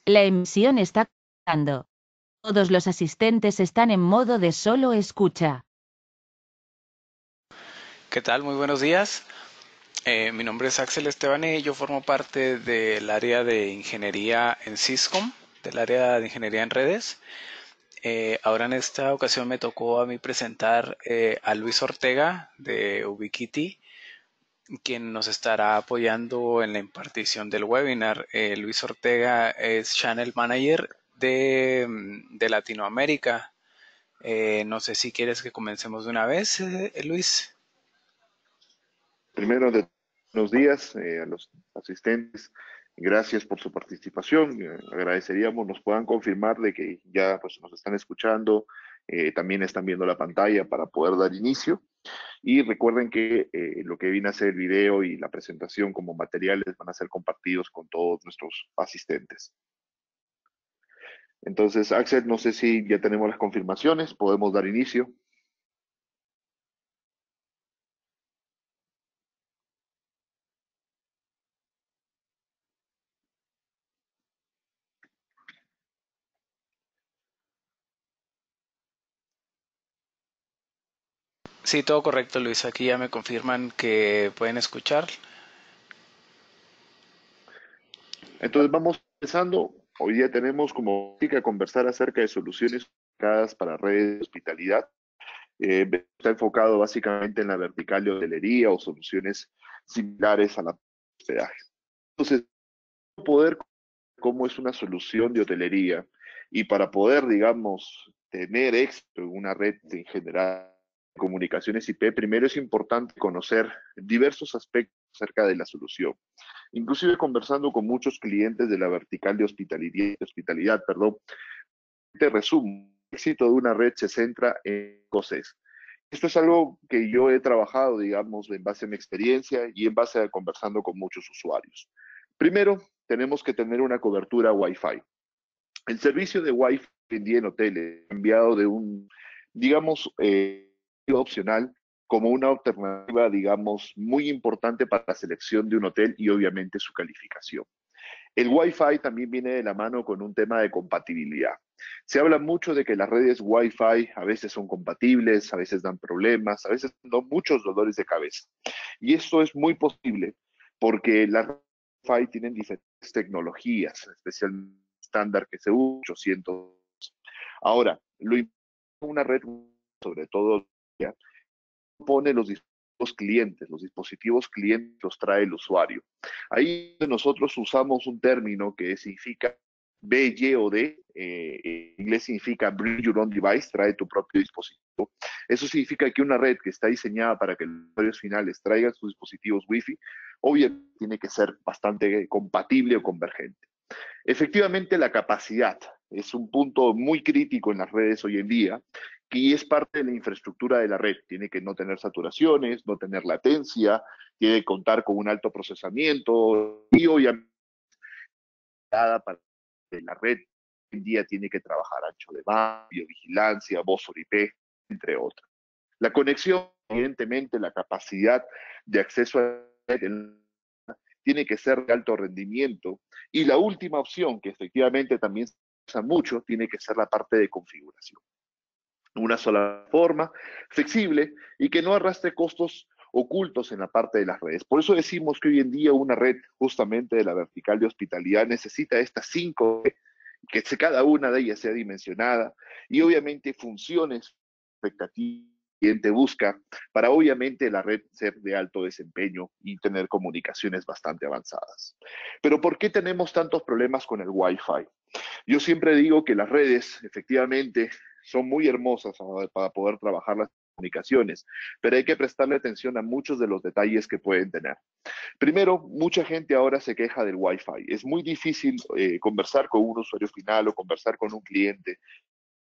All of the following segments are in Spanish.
La emisión está comenzando. Todos los asistentes están en modo de solo escucha. ¿Qué tal? Muy buenos días. Mi nombre es Axel Esteban y yo formo parte del área de ingeniería en Syscom, del área de ingeniería en redes. Ahora en esta ocasión me tocó a mí presentar a Luis Ortega de Ubiquiti, quien nos estará apoyando en la impartición del webinar. Luis Ortega es Channel Manager de Latinoamérica. No sé si quieres que comencemos de una vez, Luis. Primero, buenos días a los asistentes. Gracias por su participación. Agradeceríamos nos puedan confirmar de que ya pues, nos están escuchando, también están viendo la pantalla para poder dar inicio. Y recuerden que lo que viene a ser el video y la presentación como materiales van a ser compartidos con todos nuestros asistentes. Entonces, Axel, no sé si ya tenemos las confirmaciones, podemos dar inicio. Sí, todo correcto, Luis. Aquí ya me confirman que pueden escuchar. Entonces vamos empezando. Hoy día tenemos como que conversar acerca de soluciones para redes de hospitalidad. Está enfocado básicamente en la vertical de hotelería o soluciones similares a la hospedaje. Entonces, poder cómo es una solución de hotelería y para poder, digamos, tener éxito en una red en general de comunicaciones IP, primero es importante conocer diversos aspectos acerca de la solución. Inclusive conversando con muchos clientes de la vertical de hospitalidad, te resumo, el éxito de una red se centra en cosas. Esto es algo que yo he trabajado, digamos, en base a mi experiencia y en base a conversando con muchos usuarios. Primero, tenemos que tener una cobertura Wi-Fi. El servicio de Wi-Fi en día en hoteles ha cambiado de un, digamos, opcional como una alternativa, digamos, muy importante para la selección de un hotel y obviamente su calificación. El Wi-Fi también viene de la mano con un tema de compatibilidad. Se habla mucho de que las redes Wi-Fi a veces son compatibles, a veces dan problemas, a veces dan muchos dolores de cabeza. Y esto es muy posible porque las Wi-Fi tienen diferentes tecnologías, especialmente estándar que se usa 800. Ahora, lo importante de una red, sobre todo, pone los dispositivos clientes los trae el usuario. Ahí nosotros usamos un término que significa BYOD, en inglés significa Bring Your Own Device, trae tu propio dispositivo. Eso significa que una red que está diseñada para que los usuarios finales traigan sus dispositivos Wi-Fi, obviamente tiene que ser bastante compatible o convergente. Efectivamente, la capacidad es un punto muy crítico en las redes hoy en día y es parte de la infraestructura de la red. Tiene que no tener saturaciones, no tener latencia, tiene que contar con un alto procesamiento y obviamente para que la red hoy en día tiene que trabajar ancho de banda, biovigilancia, voz por IP, entre otros. La conexión, evidentemente, la capacidad de acceso a la red tiene que ser de alto rendimiento. Y la última opción, que efectivamente también se usa mucho, tiene que ser la parte de configuración. Una sola forma, flexible y que no arrastre costos ocultos en la parte de las redes. Por eso decimos que hoy en día una red justamente de la vertical de hospitalidad necesita estas 5, que cada una de ellas sea dimensionada y obviamente funciones expectativas que el cliente busca para obviamente la red ser de alto desempeño y tener comunicaciones bastante avanzadas. Pero ¿por qué tenemos tantos problemas con el Wi-Fi? Yo siempre digo que las redes efectivamente son muy hermosas para poder trabajar las comunicaciones, pero hay que prestarle atención a muchos de los detalles que pueden tener. Primero, mucha gente ahora se queja del Wi-Fi. Es muy difícil conversar con un usuario final o conversar con un cliente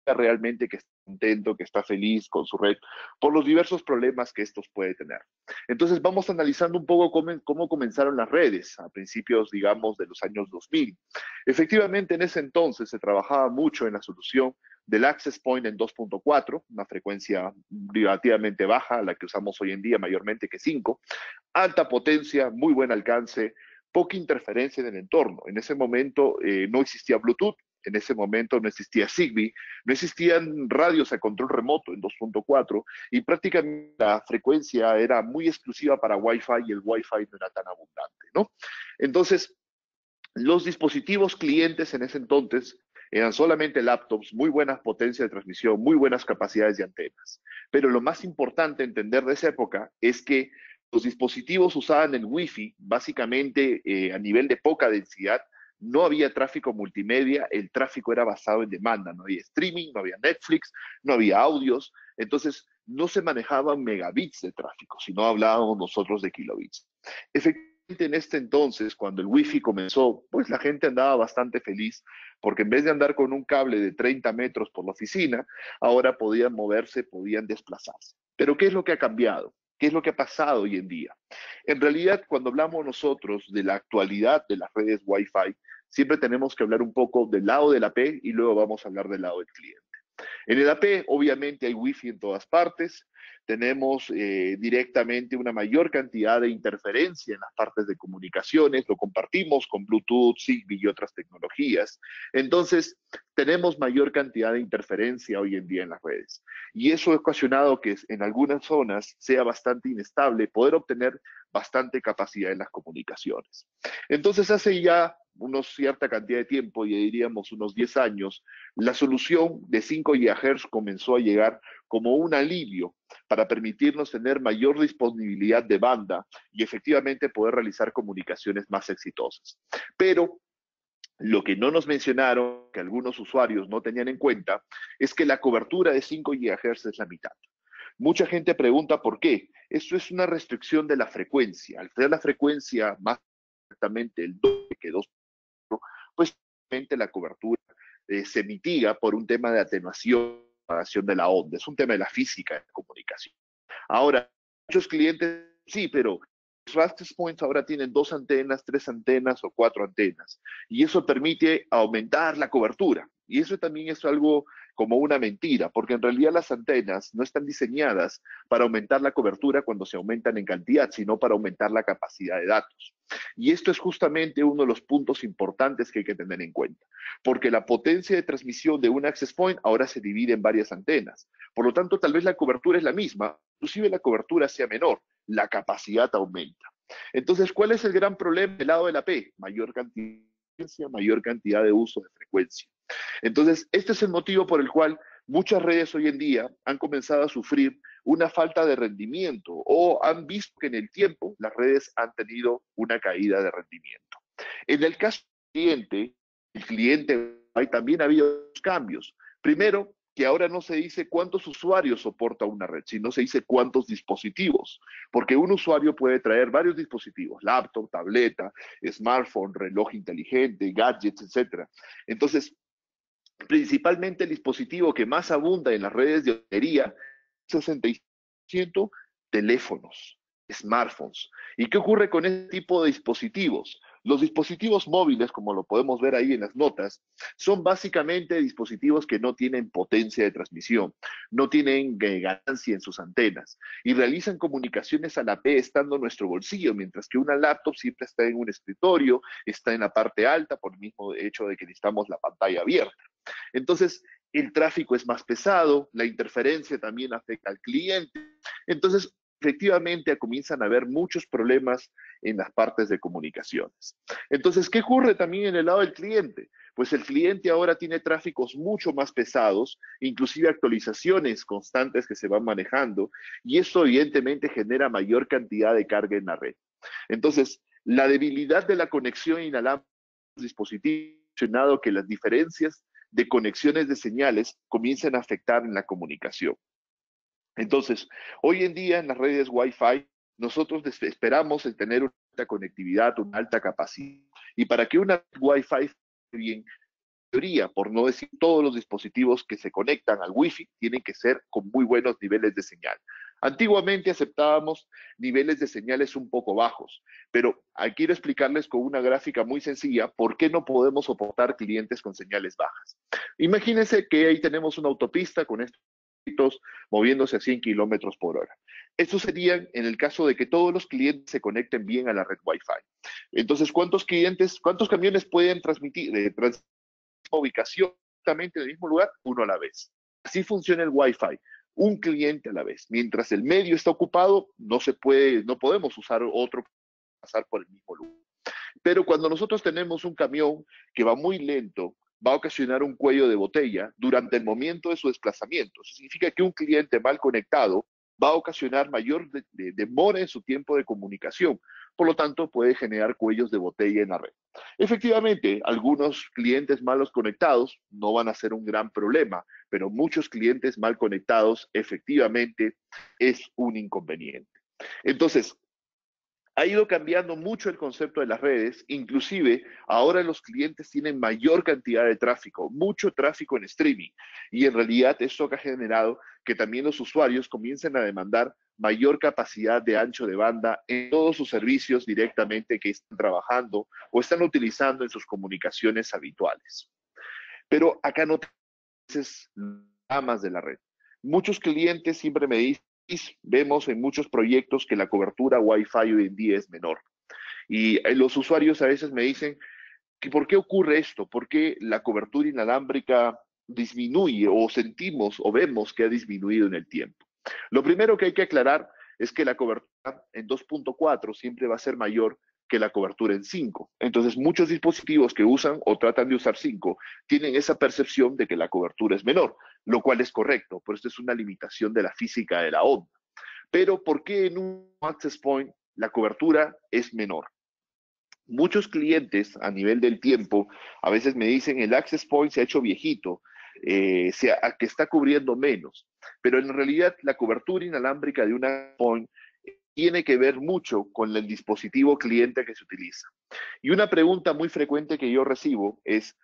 realmente que está contento, que está feliz con su red, por los diversos problemas que estos puede tener. Entonces vamos analizando un poco cómo comenzaron las redes a principios, digamos, de los años 2000. Efectivamente, en ese entonces se trabajaba mucho en la solución del Access Point en 2.4, una frecuencia relativamente baja, la que usamos hoy en día mayormente que 5, alta potencia, muy buen alcance, poca interferencia en el entorno. En ese momento no existía Bluetooth, en ese momento no existía Zigbee, no existían radios a control remoto en 2.4 y prácticamente la frecuencia era muy exclusiva para Wi-Fi y el Wi-Fi no era tan abundante, ¿no? Entonces, los dispositivos clientes en ese entonces eran solamente laptops, muy buenas potencias de transmisión, muy buenas capacidades de antenas. Pero lo más importante entender de esa época es que los dispositivos usaban el Wi-Fi básicamente a nivel de poca densidad. No había tráfico multimedia, el tráfico era basado en demanda, no había streaming, no había Netflix, no había audios, entonces no se manejaban megabits de tráfico, sino hablábamos nosotros de kilobits. Efectivamente, en este entonces, cuando el Wi-Fi comenzó, pues la gente andaba bastante feliz, porque en vez de andar con un cable de 30 metros por la oficina, ahora podían moverse, podían desplazarse. Pero ¿qué es lo que ha cambiado? ¿Qué es lo que ha pasado hoy en día? En realidad, cuando hablamos nosotros de la actualidad de las redes Wi-Fi, siempre tenemos que hablar un poco del lado de la AP y luego vamos a hablar del lado del cliente. En el AP, obviamente, hay Wi-Fi en todas partes. Tenemos directamente una mayor cantidad de interferencia en las partes de comunicaciones. Lo compartimos con Bluetooth, Zigbee y otras tecnologías. Entonces, tenemos mayor cantidad de interferencia hoy en día en las redes. Y eso ha ocasionado que en algunas zonas sea bastante inestable poder obtener bastante capacidad en las comunicaciones. Entonces, hace ya cierta cantidad de tiempo, ya diríamos unos 10 años, la solución de 5 GHz comenzó a llegar como un alivio para permitirnos tener mayor disponibilidad de banda y efectivamente poder realizar comunicaciones más exitosas. Pero lo que no nos mencionaron, que algunos usuarios no tenían en cuenta, es que la cobertura de 5 GHz es la mitad. Mucha gente pregunta por qué. Esto es una restricción de la frecuencia. Al tener la frecuencia más exactamente el doble que 2, pues la cobertura se mitiga por un tema de atenuación de la onda. Es un tema de la física de la comunicación. Ahora, muchos clientes, sí, pero los access points ahora tienen 2 antenas, 3 antenas o 4 antenas. Y eso permite aumentar la cobertura. Y eso también es algo como una mentira, porque en realidad las antenas no están diseñadas para aumentar la cobertura cuando se aumentan en cantidad, sino para aumentar la capacidad de datos. Y esto es justamente uno de los puntos importantes que hay que tener en cuenta, porque la potencia de transmisión de un access point ahora se divide en varias antenas. Por lo tanto, tal vez la cobertura es la misma, inclusive la cobertura sea menor, la capacidad aumenta. Entonces, ¿cuál es el gran problema del lado de la P? Mayor cantidad de uso de frecuencia. Entonces, este es el motivo por el cual muchas redes hoy en día han comenzado a sufrir una falta de rendimiento o han visto que en el tiempo las redes han tenido una caída de rendimiento. En el caso del cliente, el cliente también ha habido cambios. Primero, que ahora no se dice cuántos usuarios soporta una red, sino se dice cuántos dispositivos, porque un usuario puede traer varios dispositivos, laptop, tableta, smartphone, reloj inteligente, gadgets, etc. Entonces, principalmente el dispositivo que más abunda en las redes de hotería, 60% teléfonos, smartphones. ¿Y qué ocurre con este tipo de dispositivos? Los dispositivos móviles, como lo podemos ver ahí en las notas, son básicamente dispositivos que no tienen potencia de transmisión, no tienen ganancia en sus antenas y realizan comunicaciones a la P estando en nuestro bolsillo, mientras que una laptop siempre está en un escritorio, está en la parte alta por el mismo hecho de que necesitamos la pantalla abierta. Entonces, el tráfico es más pesado, la interferencia también afecta al cliente. Entonces, efectivamente, comienzan a haber muchos problemas en las partes de comunicaciones. Entonces, ¿qué ocurre también en el lado del cliente? Pues el cliente ahora tiene tráficos mucho más pesados, inclusive actualizaciones constantes que se van manejando, y eso evidentemente genera mayor cantidad de carga en la red. Entonces, la debilidad de la conexión inalámbrica de los dispositivos ha ocasionado que las diferencias de conexiones de señales comiencen a afectar en la comunicación. Entonces, hoy en día en las redes Wi-Fi, nosotros esperamos el tener una alta conectividad, una alta capacidad. Y para que una Wi-Fi esté bien, teoría, por no decir todos los dispositivos que se conectan al Wi-Fi, tienen que ser con muy buenos niveles de señal. Antiguamente aceptábamos niveles de señales un poco bajos, pero quiero explicarles con una gráfica muy sencilla por qué no podemos soportar clientes con señales bajas. Imagínense que ahí tenemos una autopista con estos moviéndose a 100 kilómetros por hora. Eso serían en el caso de que todos los clientes se conecten bien a la red Wi-Fi. Entonces, cuántos camiones pueden transmitir ubicación exactamente en el mismo lugar? Uno a la vez. Así funciona el Wi-Fi, un cliente a la vez. Mientras el medio está ocupado, no podemos usar otro para pasar por el mismo lugar. Pero cuando nosotros tenemos un camión que va muy lento, va a ocasionar un cuello de botella durante el momento de su desplazamiento. Eso significa que un cliente mal conectado va a ocasionar mayor demora en su tiempo de comunicación. Por lo tanto, puede generar cuellos de botella en la red. Efectivamente, algunos clientes malos conectados no van a ser un gran problema, pero muchos clientes mal conectados efectivamente es un inconveniente. Entonces, ha ido cambiando mucho el concepto de las redes, inclusive ahora los clientes tienen mayor cantidad de tráfico, mucho tráfico en streaming, y en realidad esto ha generado que también los usuarios comiencen a demandar mayor capacidad de ancho de banda en todos sus servicios directamente que están trabajando o están utilizando en sus comunicaciones habituales. Pero acá no tenemos ramas de la red. Muchos clientes siempre me dicen, vemos en muchos proyectos que la cobertura Wi-Fi hoy en día es menor. Y los usuarios a veces me dicen, ¿por qué ocurre esto? ¿Por qué la cobertura inalámbrica disminuye o sentimos o vemos que ha disminuido en el tiempo? Lo primero que hay que aclarar es que la cobertura en 2.4 siempre va a ser mayor que la cobertura en 5. Entonces, muchos dispositivos que usan o tratan de usar 5 tienen esa percepción de que la cobertura es menor, lo cual es correcto, pero esto es una limitación de la física de la onda. Pero, ¿por qué en un access point la cobertura es menor? Muchos clientes a nivel del tiempo a veces me dicen el access point se ha hecho viejito, que está cubriendo menos, pero en realidad la cobertura inalámbrica de un access point tiene que ver mucho con el dispositivo cliente que se utiliza. Y una pregunta muy frecuente que yo recibo es,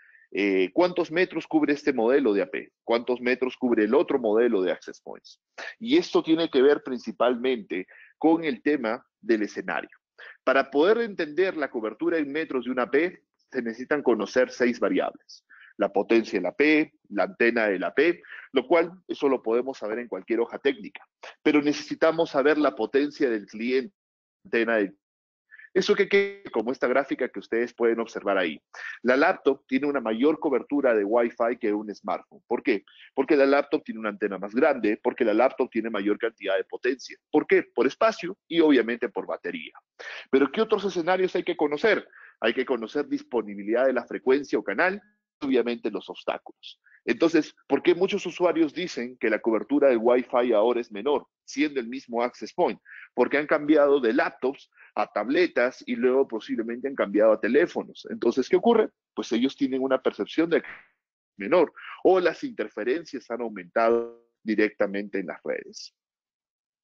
¿cuántos metros cubre este modelo de AP? ¿Cuántos metros cubre el otro modelo de access points? Y esto tiene que ver principalmente con el tema del escenario. Para poder entender la cobertura en metros de una AP, se necesitan conocer 6 variables. La potencia de la P, la antena de la P, lo cual eso lo podemos saber en cualquier hoja técnica. Pero necesitamos saber la potencia del cliente, antena del. Eso que como esta gráfica que ustedes pueden observar ahí. La laptop tiene una mayor cobertura de Wi-Fi que un smartphone. ¿Por qué? Porque la laptop tiene una antena más grande, porque la laptop tiene mayor cantidad de potencia. ¿Por qué? Por espacio y obviamente por batería. Pero ¿qué otros escenarios hay que conocer? Hay que conocer disponibilidad de la frecuencia o canal, obviamente los obstáculos. Entonces, ¿por qué muchos usuarios dicen que la cobertura de Wi-Fi ahora es menor, siendo el mismo access point? Porque han cambiado de laptops a tabletas y luego posiblemente han cambiado a teléfonos. Entonces, ¿qué ocurre? Pues ellos tienen una percepción de que es menor o las interferencias han aumentado directamente en las redes.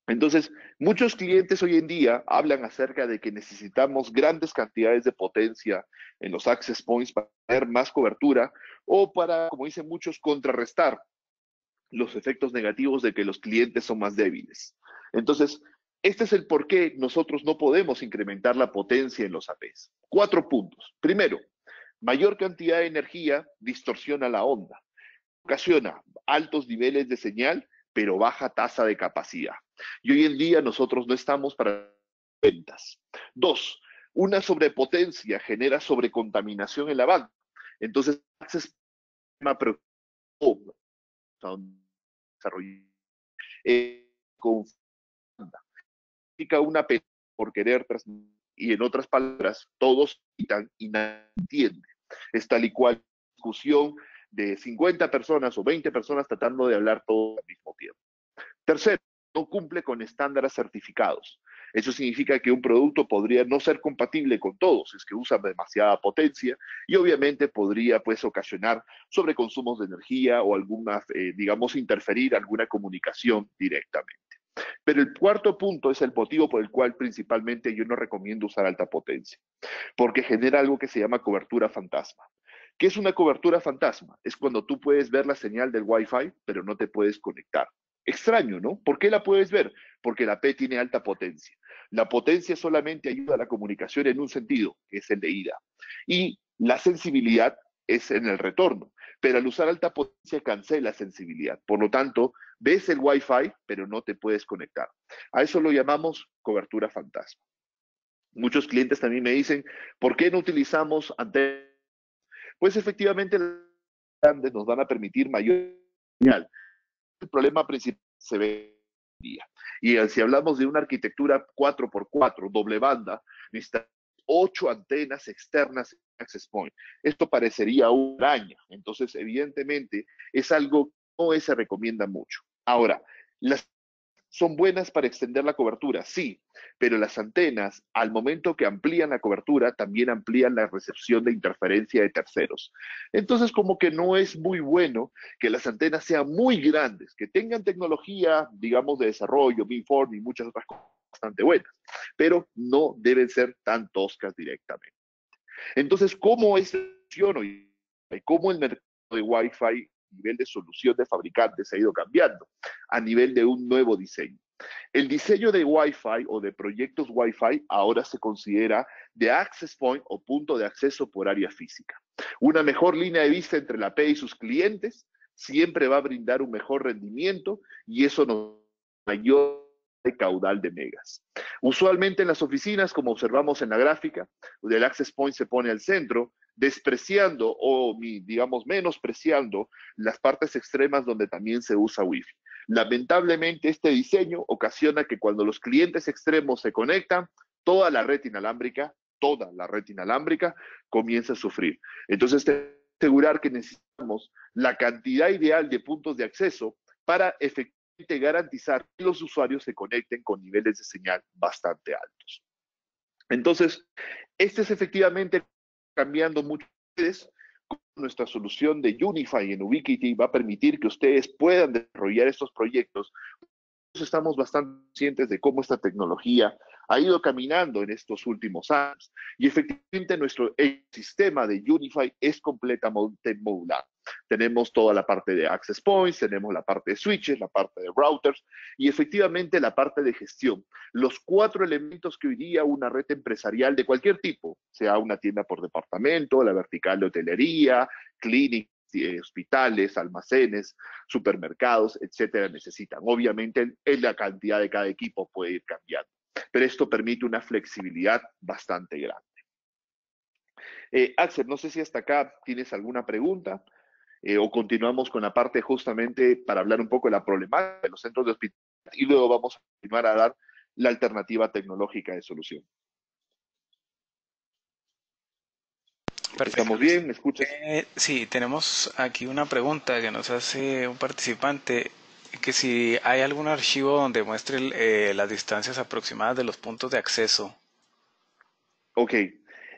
Entonces, muchos clientes hoy en día hablan acerca de que necesitamos grandes cantidades de potencia en los access points para tener más cobertura o para, como dicen muchos, contrarrestar los efectos negativos de que los clientes son más débiles. Entonces, este es el por qué nosotros no podemos incrementar la potencia en los APs. 4 puntos. Primero, mayor cantidad de energía distorsiona la onda. Ocasiona altos niveles de señal, pero baja tasa de capacidad. Y hoy en día nosotros no estamos para ventas. 2, una sobrepotencia genera sobrecontaminación en la banda. Entonces, es una preocupación con una pena por querer transmitir, y en otras palabras, todos quitan y nadie entiende. Es tal y cual discusión de 50 personas o 20 personas tratando de hablar todo al mismo tiempo. Tercero, no cumple con estándares certificados. Eso significa que un producto podría no ser compatible con todos, es que usa demasiada potencia y obviamente podría pues ocasionar sobreconsumos de energía o alguna, digamos, interferir alguna comunicación directamente. Pero el cuarto punto es el motivo por el cual principalmente yo no recomiendo usar alta potencia, porque genera algo que se llama cobertura fantasma. ¿Qué es una cobertura fantasma? Es cuando tú puedes ver la señal del Wi-Fi, pero no te puedes conectar. Extraño, ¿no? ¿Por qué la puedes ver? Porque la P tiene alta potencia. La potencia solamente ayuda a la comunicación en un sentido, que es el de ida. Y la sensibilidad es en el retorno. Pero al usar alta potencia cancela sensibilidad. Por lo tanto, ves el Wi-Fi, pero no te puedes conectar. A eso lo llamamos cobertura fantasma. Muchos clientes también me dicen, ¿por qué no utilizamos antenas? Pues efectivamente, las grandes nos van a permitir mayor señal. El problema principal se ve hoy en día. Y si hablamos de una arquitectura 4x4, doble banda, necesitamos 8 antenas externas en access point. Esto parecería una araña. Entonces, evidentemente, es algo que no se recomienda mucho. Ahora, las son buenas para extender la cobertura, sí, pero las antenas, al momento que amplían la cobertura, también amplían la recepción de interferencia de terceros. Entonces, como que no es muy bueno que las antenas sean muy grandes, que tengan tecnología, digamos, de desarrollo, beamforming y muchas otras cosas bastante buenas, pero no deben ser tan toscas directamente. Entonces, ¿cómo es hoy? ¿Cómo el mercado de Wi-Fi a nivel de solución de fabricantes ha ido cambiando a nivel de un nuevo diseño? El diseño de Wi-Fi o de proyectos Wi-Fi ahora se considera de access point o punto de acceso por área física. Una mejor línea de vista entre la AP y sus clientes siempre va a brindar un mejor rendimiento y eso nos da mayor caudal de megas. Usualmente en las oficinas, como observamos en la gráfica, el access point se pone al centro, despreciando o, digamos, menospreciando las partes extremas donde también se usa Wi-Fi. Lamentablemente, este diseño ocasiona que cuando los clientes extremos se conectan, toda la red inalámbrica comienza a sufrir. Entonces, asegurar que necesitamos la cantidad ideal de puntos de acceso para efectivamente garantizar que los usuarios se conecten con niveles de señal bastante altos. Entonces, este es efectivamente cambiando mucho. Nuestra solución de Unify en Ubiquiti va a permitir que ustedes puedan desarrollar estos proyectos. Estamos bastante conscientes de cómo esta tecnología ha ido caminando en estos últimos años y efectivamente nuestro sistema de Unify es completamente modular. Tenemos toda la parte de access points, tenemos la parte de switches, la parte de routers y efectivamente la parte de gestión. Los 4 elementos que hoy día una red empresarial de cualquier tipo, sea una tienda por departamento, la vertical de hotelería, clínica, hospitales, almacenes, supermercados, etcétera, necesitan. Obviamente, la cantidad de cada equipo puede ir cambiando, pero esto permite una flexibilidad bastante grande. Axel, no sé si hasta acá tienes alguna pregunta o continuamos con la parte justamente para hablar un poco de la problemática de los centros de hospital y luego vamos a continuar a dar la alternativa tecnológica de solución. Perfecto. ¿Estamos bien? ¿Me escuchas? Sí, tenemos aquí una pregunta que nos hace un participante, que si hay algún archivo donde muestre las distancias aproximadas de los puntos de acceso. Ok,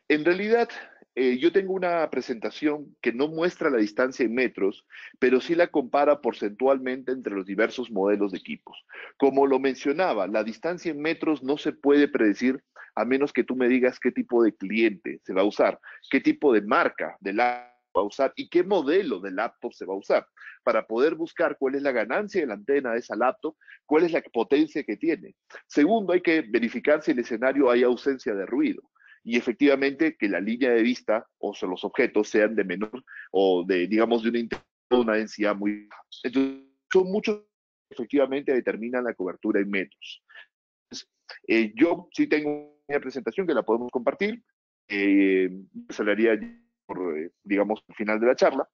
en realidad yo tengo una presentación que no muestra la distancia en metros, pero sí la compara porcentualmente entre los diversos modelos de equipos. Como lo mencionaba, la distancia en metros no se puede predecir a menos que tú me digas qué tipo de cliente se va a usar, qué tipo de marca de laptop va a usar y qué modelo de laptop se va a usar, para poder buscar cuál es la ganancia de la antena de esa laptop, cuál es la potencia que tiene. Segundo, hay que verificar si en el escenario hay ausencia de ruido y efectivamente que la línea de vista o sea, los objetos sean de menor o de, digamos, de una densidad muy baja. Entonces, son muchos que efectivamente determinan la cobertura en metros. Entonces, yo sí tengo una presentación que la podemos compartir, se la haría por, digamos, al final de la charla,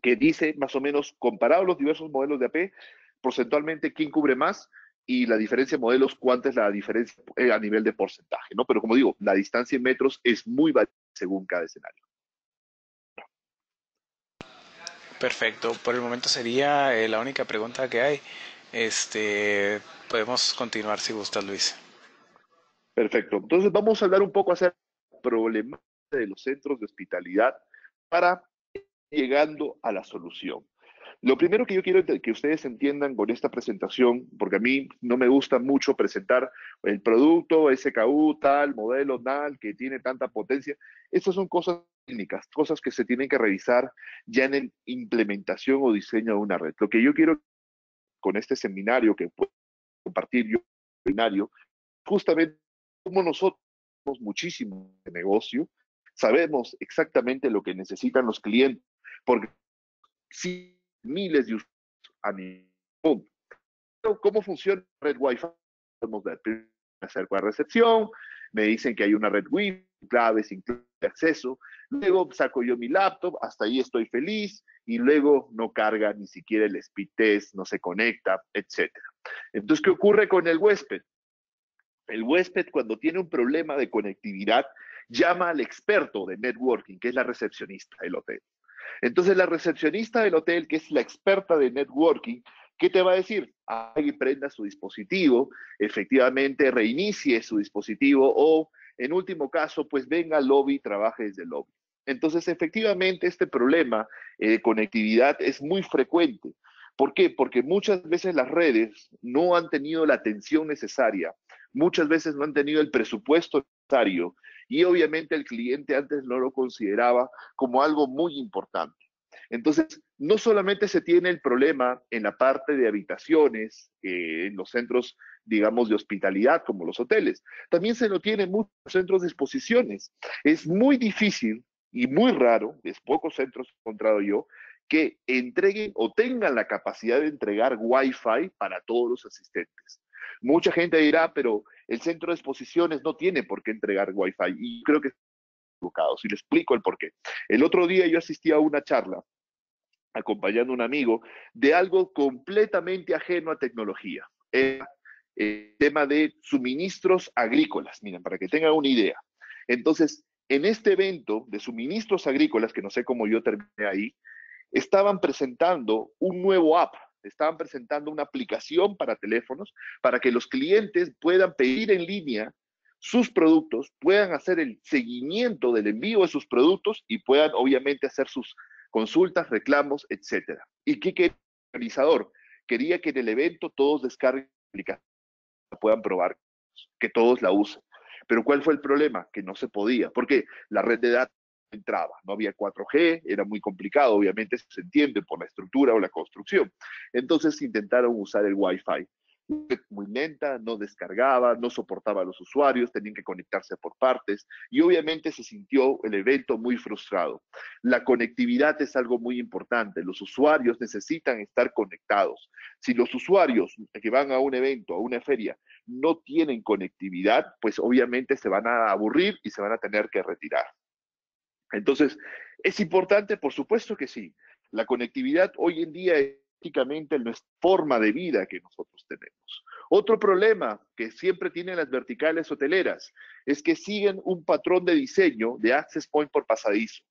que dice más o menos, comparado los diversos modelos de AP, porcentualmente quién cubre más y la diferencia de modelos, cuánta es la diferencia a nivel de porcentaje, ¿no? Pero como digo, la distancia en metros es muy variable según cada escenario. Perfecto, por el momento sería la única pregunta que hay. Podemos continuar si gustas, Luis. Perfecto. Entonces vamos a hablar un poco acerca del problema de los centros de hospitalidad para ir llegando a la solución. Lo primero que yo quiero que ustedes entiendan con esta presentación, porque a mí no me gusta mucho presentar el producto, SKU, tal, modelo, tal, que tiene tanta potencia. Estas son cosas técnicas, cosas que se tienen que revisar ya en la implementación o diseño de una red. Lo que yo quiero con este seminario que puedo compartir yo, seminario, justamente como nosotros tenemos muchísimo de negocio, sabemos exactamente lo que necesitan los clientes, porque sí, miles de usuarios a nivel Punto. ¿Cómo funciona la red Wi-Fi? Podemos ver. Primero me acerco a recepción, me dicen que hay una red Wi-Fi, clave, sin clave de acceso. Luego saco yo mi laptop, hasta ahí estoy feliz, y luego no carga ni siquiera el speed test, no se conecta, etc. Entonces, ¿qué ocurre con el huésped? El huésped, cuando tiene un problema de conectividad, llama al experto de networking, que es la recepcionista del hotel. Entonces, la recepcionista del hotel, que es la experta de networking, ¿qué te va a decir? Ahí prenda su dispositivo, efectivamente reinicie su dispositivo o, en último caso, pues venga al lobby y trabaje desde el lobby. Entonces, efectivamente, este problema de conectividad es muy frecuente. ¿Por qué? Porque muchas veces las redes no han tenido la atención necesaria, muchas veces no han tenido el presupuesto necesario y obviamente el cliente antes no lo consideraba como algo muy importante. Entonces, no solamente se tiene el problema en la parte de habitaciones, en los centros, digamos, de hospitalidad, como los hoteles, también se lo tiene en muchos centros de exposiciones. Es muy difícil y muy raro, es pocos centros he encontrado yo, que entreguen o tengan la capacidad de entregar Wi-Fi para todos los asistentes. Mucha gente dirá, pero el centro de exposiciones no tiene por qué entregar Wi-Fi. Y creo que están equivocados. Y le explico el por qué. El otro día yo asistí a una charla acompañando a un amigo de algo completamente ajeno a tecnología. Era el tema de suministros agrícolas. Miren, para que tengan una idea. Entonces, en este evento de suministros agrícolas, que no sé cómo yo terminé ahí, estaban presentando un nuevo app, estaban presentando una aplicación para teléfonos para que los clientes puedan pedir en línea sus productos, puedan hacer el seguimiento del envío de sus productos y puedan obviamente hacer sus consultas, reclamos, etcétera. ¿Y qué quería el organizador? Quería que en el evento todos descarguen la aplicación, puedan probar, que todos la usen. Pero ¿cuál fue el problema? Que no se podía, porque la red de datos entraba, no había 4G, era muy complicado, obviamente se entiende por la estructura o la construcción. Entonces intentaron usar el Wi-Fi. Muy lenta, no descargaba, no soportaba a los usuarios, tenían que conectarse por partes y obviamente se sintió el evento muy frustrado. La conectividad es algo muy importante, los usuarios necesitan estar conectados. Si los usuarios que van a un evento, a una feria, no tienen conectividad, pues obviamente se van a aburrir y se van a tener que retirar. Entonces, ¿es importante? Por supuesto que sí. La conectividad hoy en día es prácticamente nuestra forma de vida que nosotros tenemos. Otro problema que siempre tienen las verticales hoteleras es que siguen un patrón de diseño de access point por pasadizo.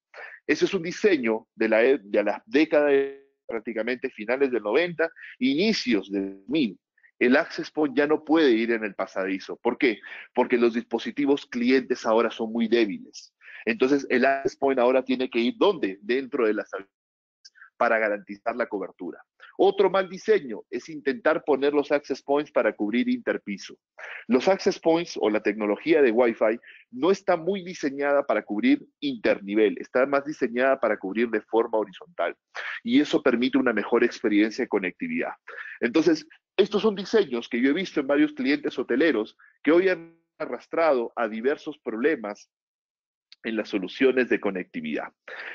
Ese es un diseño de la década de prácticamente finales del 90, inicios del 2000. El access point ya no puede ir en el pasadizo. ¿Por qué? Porque los dispositivos clientes ahora son muy débiles. Entonces, el access point ahora tiene que ir ¿dónde? Dentro de las para garantizar la cobertura. Otro mal diseño es intentar poner los access points para cubrir interpiso. Los access points o la tecnología de Wi-Fi no está muy diseñada para cubrir internivel, está más diseñada para cubrir de forma horizontal. Y eso permite una mejor experiencia de conectividad. Entonces, estos son diseños que yo he visto en varios clientes hoteleros que hoy han arrastrado a diversos problemas en las soluciones de conectividad.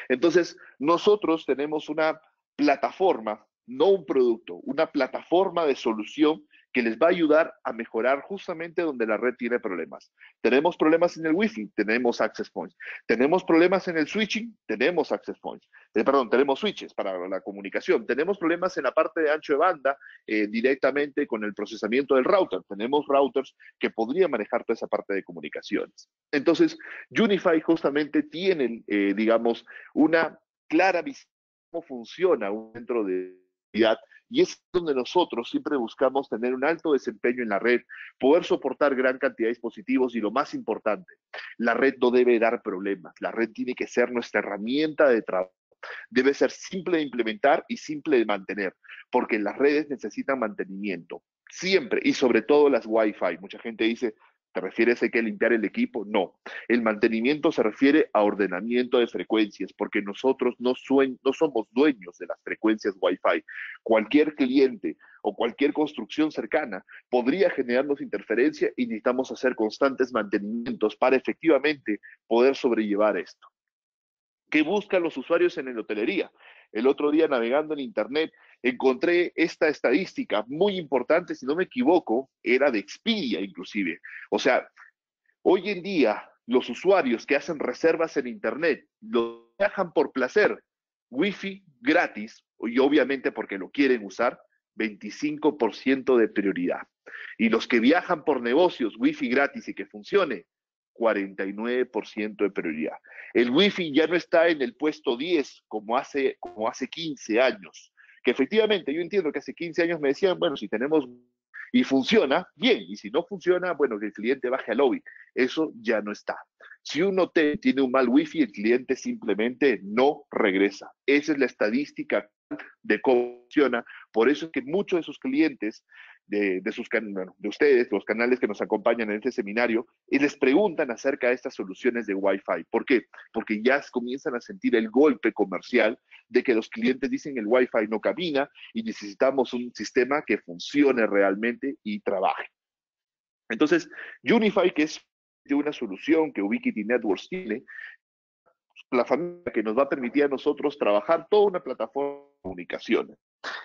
Entonces, nosotros tenemos una plataforma, no un producto, una plataforma de solución que les va a ayudar a mejorar justamente donde la red tiene problemas. Tenemos problemas en el Wi-Fi, tenemos access points. Tenemos problemas en el switching, tenemos access points. Perdón, tenemos switches para la comunicación. Tenemos problemas en la parte de ancho de banda directamente con el procesamiento del router. Tenemos routers que podrían manejar toda esa parte de comunicaciones. Entonces, Unify justamente tiene, digamos, una clara visión de cómo funciona un centro de seguridad y es donde nosotros siempre buscamos tener un alto desempeño en la red, poder soportar gran cantidad de dispositivos y lo más importante, la red no debe dar problemas, la red tiene que ser nuestra herramienta de trabajo. Debe ser simple de implementar y simple de mantener, porque las redes necesitan mantenimiento, siempre, y sobre todo las Wi-Fi. Mucha gente dice, ¿te refieres a que limpiar el equipo? No. El mantenimiento se refiere a ordenamiento de frecuencias, porque nosotros no somos dueños de las frecuencias Wi-Fi. Cualquier cliente o cualquier construcción cercana podría generarnos interferencia y necesitamos hacer constantes mantenimientos para efectivamente poder sobrellevar esto. ¿Qué buscan los usuarios en la hotelería? El otro día navegando en internet encontré esta estadística muy importante, si no me equivoco, era de Expedia inclusive. O sea, hoy en día los usuarios que hacen reservas en internet lo viajan por placer, wifi gratis y obviamente porque lo quieren usar, 25% de prioridad. Y los que viajan por negocios, wifi gratis y que funcione, 49% de prioridad. El wifi ya no está en el puesto 10 como hace 15 años, que efectivamente yo entiendo que hace 15 años me decían, bueno, si tenemos y funciona, bien, y si no funciona, bueno, que el cliente baje al lobby. Eso ya no está. Si un hotel tiene un mal wifi, el cliente simplemente no regresa. Esa es la estadística de cómo funciona. Por eso es que muchos de sus clientes, de ustedes, los canales que nos acompañan en este seminario, y les preguntan acerca de estas soluciones de Wi-Fi. ¿Por qué? Porque ya comienzan a sentir el golpe comercial de que los clientes dicen el Wi-Fi no camina y necesitamos un sistema que funcione realmente y trabaje. Entonces, Unify, que es una solución que Ubiquiti Networks tiene, la familia que nos va a permitir a nosotros trabajar toda una plataforma de comunicaciones.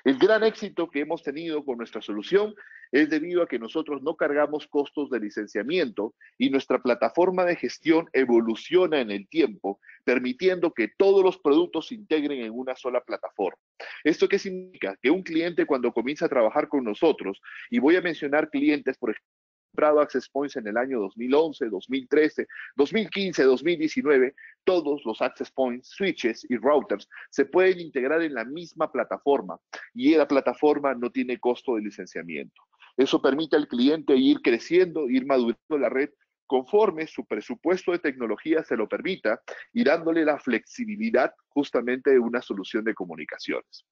El gran éxito que hemos tenido con nuestra solución es debido a que nosotros no cargamos costos de licenciamiento y nuestra plataforma de gestión evoluciona en el tiempo, permitiendo que todos los productos se integren en una sola plataforma. ¿Esto qué significa? Que un cliente cuando comienza a trabajar con nosotros, y voy a mencionar clientes, por ejemplo, comprado Access Points en el año 2011, 2013, 2015, 2019, todos los Access Points, switches y routers se pueden integrar en la misma plataforma y la plataforma no tiene costo de licenciamiento. Eso permite al cliente ir creciendo, ir madurando la red conforme su presupuesto de tecnología se lo permita y dándole la flexibilidad justamente de una solución de comunicaciones.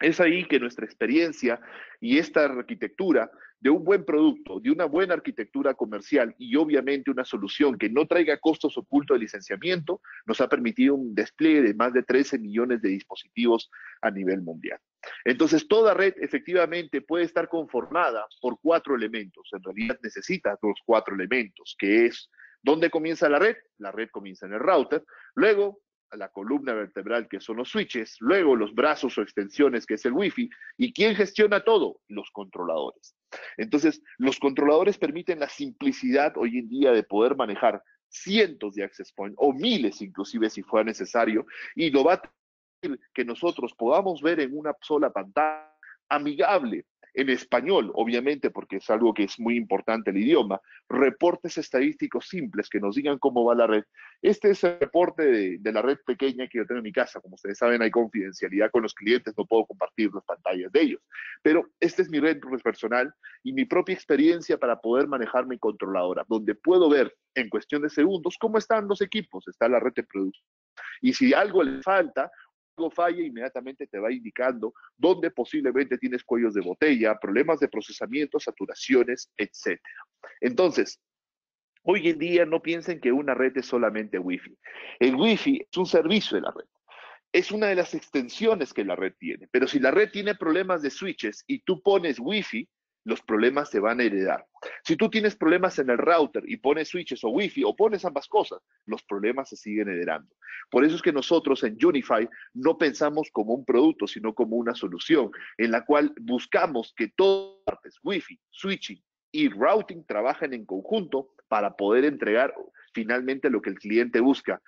Es ahí que nuestra experiencia y esta arquitectura de un buen producto, de una buena arquitectura comercial y obviamente una solución que no traiga costos ocultos de licenciamiento, nos ha permitido un despliegue de más de 13 millones de dispositivos a nivel mundial. Entonces, toda red efectivamente puede estar conformada por 4 elementos. En realidad necesita los 4 elementos, que es, ¿dónde comienza la red? La red comienza en el router. Luego, la columna vertebral, que son los switches, luego los brazos o extensiones, que es el Wi-Fi, y ¿quién gestiona todo? Los controladores. Entonces, los controladores permiten la simplicidad hoy en día de poder manejar cientos de access points, o miles inclusive si fuera necesario, y lo va a permitir que nosotros podamos ver en una sola pantalla amigable, en español, obviamente, porque es algo que es muy importante el idioma, reportes estadísticos simples que nos digan cómo va la red. Este es el reporte de la red pequeña que yo tengo en mi casa. Como ustedes saben, hay confidencialidad con los clientes, no puedo compartir las pantallas de ellos. Pero esta es mi red personal y mi propia experiencia para poder manejar mi controladora, donde puedo ver en cuestión de segundos cómo están los equipos, está la red de producción. Y si algo le falta, algo falla, inmediatamente te va indicando dónde posiblemente tienes cuellos de botella, problemas de procesamiento, saturaciones, etc. Entonces, hoy en día no piensen que una red es solamente Wi-Fi. El Wi-Fi es un servicio de la red. Es una de las extensiones que la red tiene. Pero si la red tiene problemas de switches y tú pones Wi-Fi, los problemas se van a heredar. Si tú tienes problemas en el router y pones switches o Wi-Fi o pones ambas cosas, los problemas se siguen heredando. Por eso es que nosotros en Unify no pensamos como un producto, sino como una solución en la cual buscamos que todas las partes, Wi-Fi, switching y routing trabajen en conjunto para poder entregar finalmente lo que el cliente busca,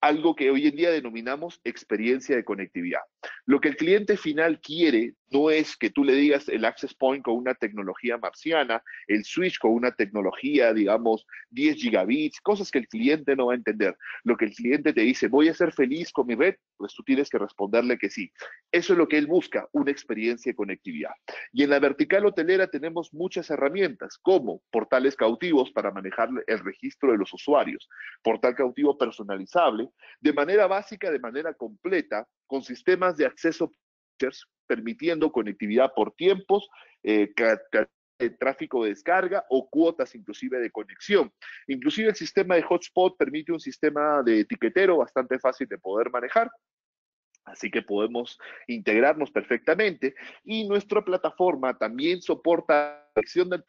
algo que hoy en día denominamos experiencia de conectividad. Lo que el cliente final quiere no es que tú le digas el access point con una tecnología marciana, el switch con una tecnología, digamos, 10 gigabits, cosas que el cliente no va a entender. Lo que el cliente te dice, voy a ser feliz con mi red, pues tú tienes que responderle que sí. Eso es lo que él busca, una experiencia de conectividad. Y en la vertical hotelera tenemos muchas herramientas, como portales cautivos para manejar el registro de los usuarios, portal cautivo personalizable, de manera básica, de manera completa, con sistemas de acceso permitiendo conectividad por tiempos, tráfico de descarga o cuotas inclusive de conexión. Inclusive el sistema de hotspot permite un sistema de etiquetero bastante fácil de poder manejar. Así que podemos integrarnos perfectamente y nuestra plataforma también soporta la conexión del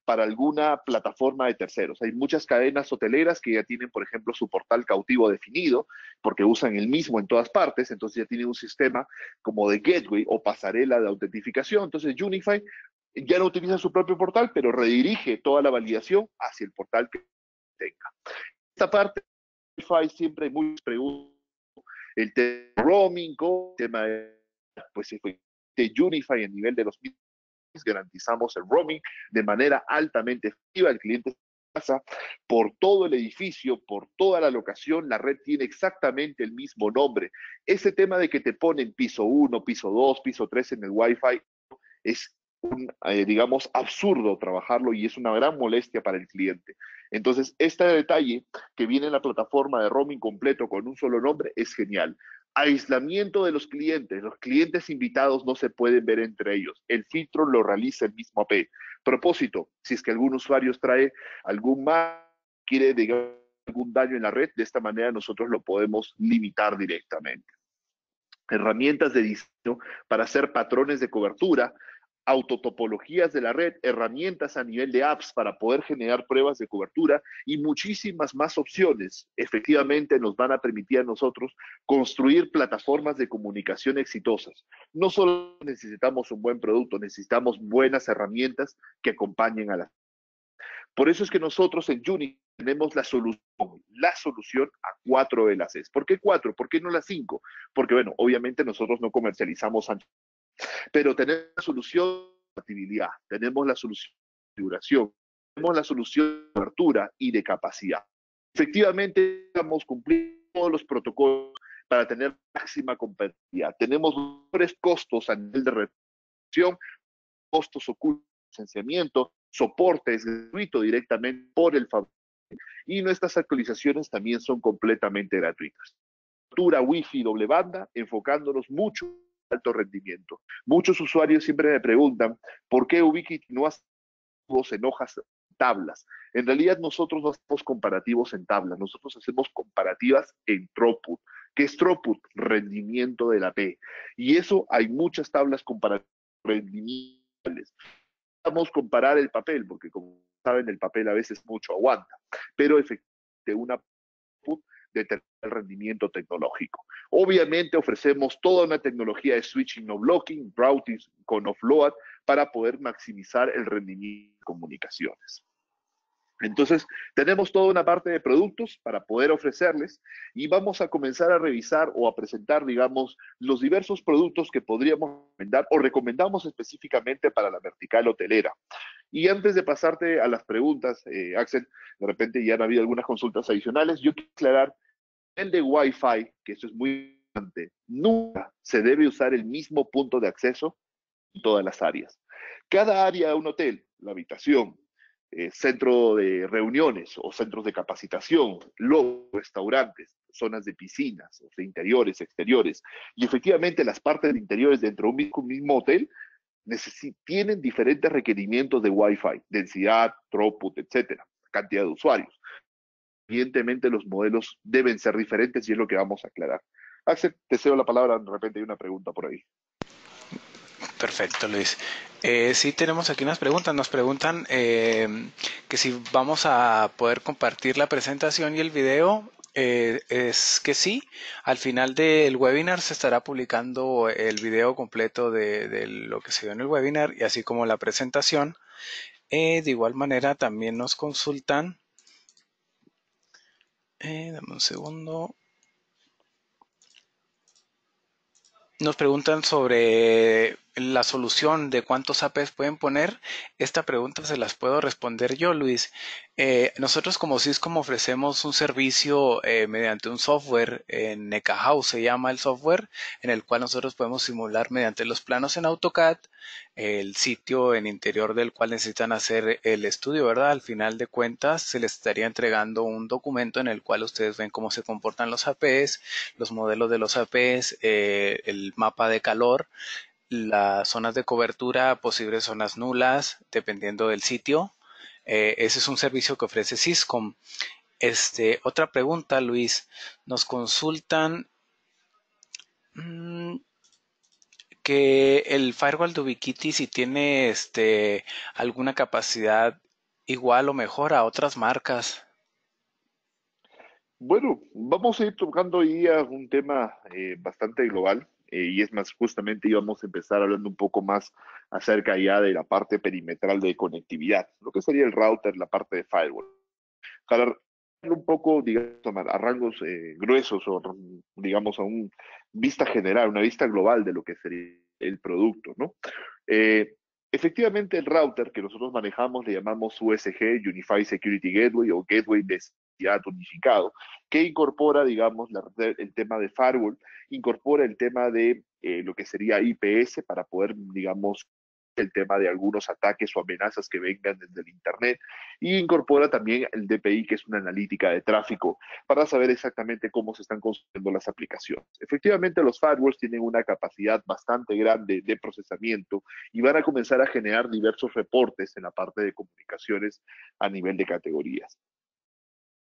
para alguna plataforma de terceros. Hay muchas cadenas hoteleras que ya tienen, por ejemplo, su portal cautivo definido, porque usan el mismo en todas partes, entonces ya tienen un sistema como de gateway o pasarela de autentificación. Entonces Unify ya no utiliza su propio portal, pero redirige toda la validación hacia el portal que tenga. Esta parte de Unify siempre hay muchas preguntas. El tema de roaming, el tema de, pues, de Unify a nivel de los garantizamos el roaming de manera altamente efectiva. El cliente pasa por todo el edificio, por toda la locación, la red tiene exactamente el mismo nombre. Ese tema de que te ponen piso 1, piso 2, piso 3 en el Wi-Fi es digamos, absurdo trabajarlo y es una gran molestia para el cliente. Entonces, este detalle que viene en la plataforma de roaming completo con un solo nombre es genial. Aislamiento de los clientes invitados no se pueden ver entre ellos. El filtro lo realiza el mismo AP. Propósito, si es que algún usuario trae algún mal, quiere digamos, algún daño en la red, de esta manera nosotros lo podemos limitar directamente. Herramientas de diseño para hacer patrones de cobertura, autotopologías de la red, herramientas a nivel de apps para poder generar pruebas de cobertura y muchísimas más opciones. Efectivamente nos van a permitir a nosotros construir plataformas de comunicación exitosas. No solo necesitamos un buen producto, necesitamos buenas herramientas que acompañen a la. Por eso es que nosotros en Unity tenemos la solución a 4 LACs. ¿Por qué 4? ¿Por qué no las 5? Porque, bueno, obviamente nosotros no comercializamos, pero tenemos la solución de compatibilidad, tenemos la solución de duración, tenemos la solución de cobertura y de capacidad. Efectivamente, estamos cumpliendo todos los protocolos para tener máxima compatibilidad. Tenemos mejores costos a nivel de reducción, costos ocultos de licenciamiento, soporte gratuito directamente por el fabricante y nuestras actualizaciones también son completamente gratuitas. Cobertura Wi-Fi doble banda, enfocándonos mucho en alto rendimiento. Muchos usuarios siempre me preguntan por qué Ubiquiti no hace en hojas tablas. En realidad nosotros no hacemos comparativos en tablas, nosotros hacemos comparativas en throughput. ¿Qué es throughput? Rendimiento de la P. Y eso hay muchas tablas comparativas rendimientos. Vamos a comparar el papel, porque como saben, el papel a veces mucho aguanta, pero efectivamente una determina el rendimiento tecnológico. Obviamente ofrecemos toda una tecnología de switching no blocking, routing con offload para poder maximizar el rendimiento de comunicaciones. Entonces, tenemos toda una parte de productos para poder ofrecerles y vamos a comenzar a revisar o a presentar, digamos, los diversos productos que podríamos recomendar o recomendamos específicamente para la vertical hotelera. Y antes de pasarte a las preguntas, Axel, de repente ya han habido algunas consultas adicionales, yo quiero aclarar el de Wi-Fi, que eso es muy importante, nunca se debe usar el mismo punto de acceso en todas las áreas. Cada área de un hotel, la habitación, centro de reuniones o centros de capacitación, los restaurantes, zonas de piscinas, de interiores, exteriores, y efectivamente las partes de interiores dentro de un mismo hotel tienen diferentes requerimientos de Wi-Fi, densidad, throughput, etcétera, cantidad de usuarios. Evidentemente los modelos deben ser diferentes y es lo que vamos a aclarar. Axel, te cedo la palabra, de repente hay una pregunta por ahí. Perfecto, Luis. Sí, tenemos aquí unas preguntas. Nos preguntan que si vamos a poder compartir la presentación y el video. Es que sí. Al final del webinar se estará publicando el video completo de lo que se dio en el webinar y así como la presentación. De igual manera también nos consultan. Dame un segundo. Nos preguntan sobre la solución de cuántos APs pueden poner. Esta pregunta se las puedo responder yo, Luis. Nosotros como Syscom ofrecemos un servicio mediante un software, en NecaHouse se llama el software, en el cual nosotros podemos simular mediante los planos en AutoCAD el sitio en interior del cual necesitan hacer el estudio, ¿verdad? Al final de cuentas se les estaría entregando un documento en el cual ustedes ven cómo se comportan los APs, los modelos de los APs, el mapa de calor, las zonas de cobertura, posibles zonas nulas, dependiendo del sitio. Ese es un servicio que ofrece Syscom. Otra pregunta, Luis. Nos consultan que el firewall de Ubiquiti si tiene alguna capacidad igual o mejor a otras marcas? Bueno, vamos a ir tocando hoy día un tema bastante global, y es más, justamente íbamos a empezar hablando un poco más acerca ya de la parte perimetral de conectividad, lo que sería el router, la parte de firewall. Para un poco, digamos, a rangos gruesos o, digamos, a una vista general, una vista global de lo que sería el producto, ¿no? Eh, Efectivamente, el router que nosotros manejamos le llamamos USG, Unified Security Gateway, o Gateway de Seguridad Unificado, que incorpora, digamos, el tema de firewall, incorpora el tema de lo que sería IPS para poder, digamos, el tema de algunos ataques o amenazas que vengan desde el Internet, y incorpora también el DPI, que es una analítica de tráfico, para saber exactamente cómo se están construyendo las aplicaciones. Efectivamente, los firewalls tienen una capacidad bastante grande de procesamiento y van a comenzar a generar diversos reportes en la parte de comunicaciones a nivel de categorías.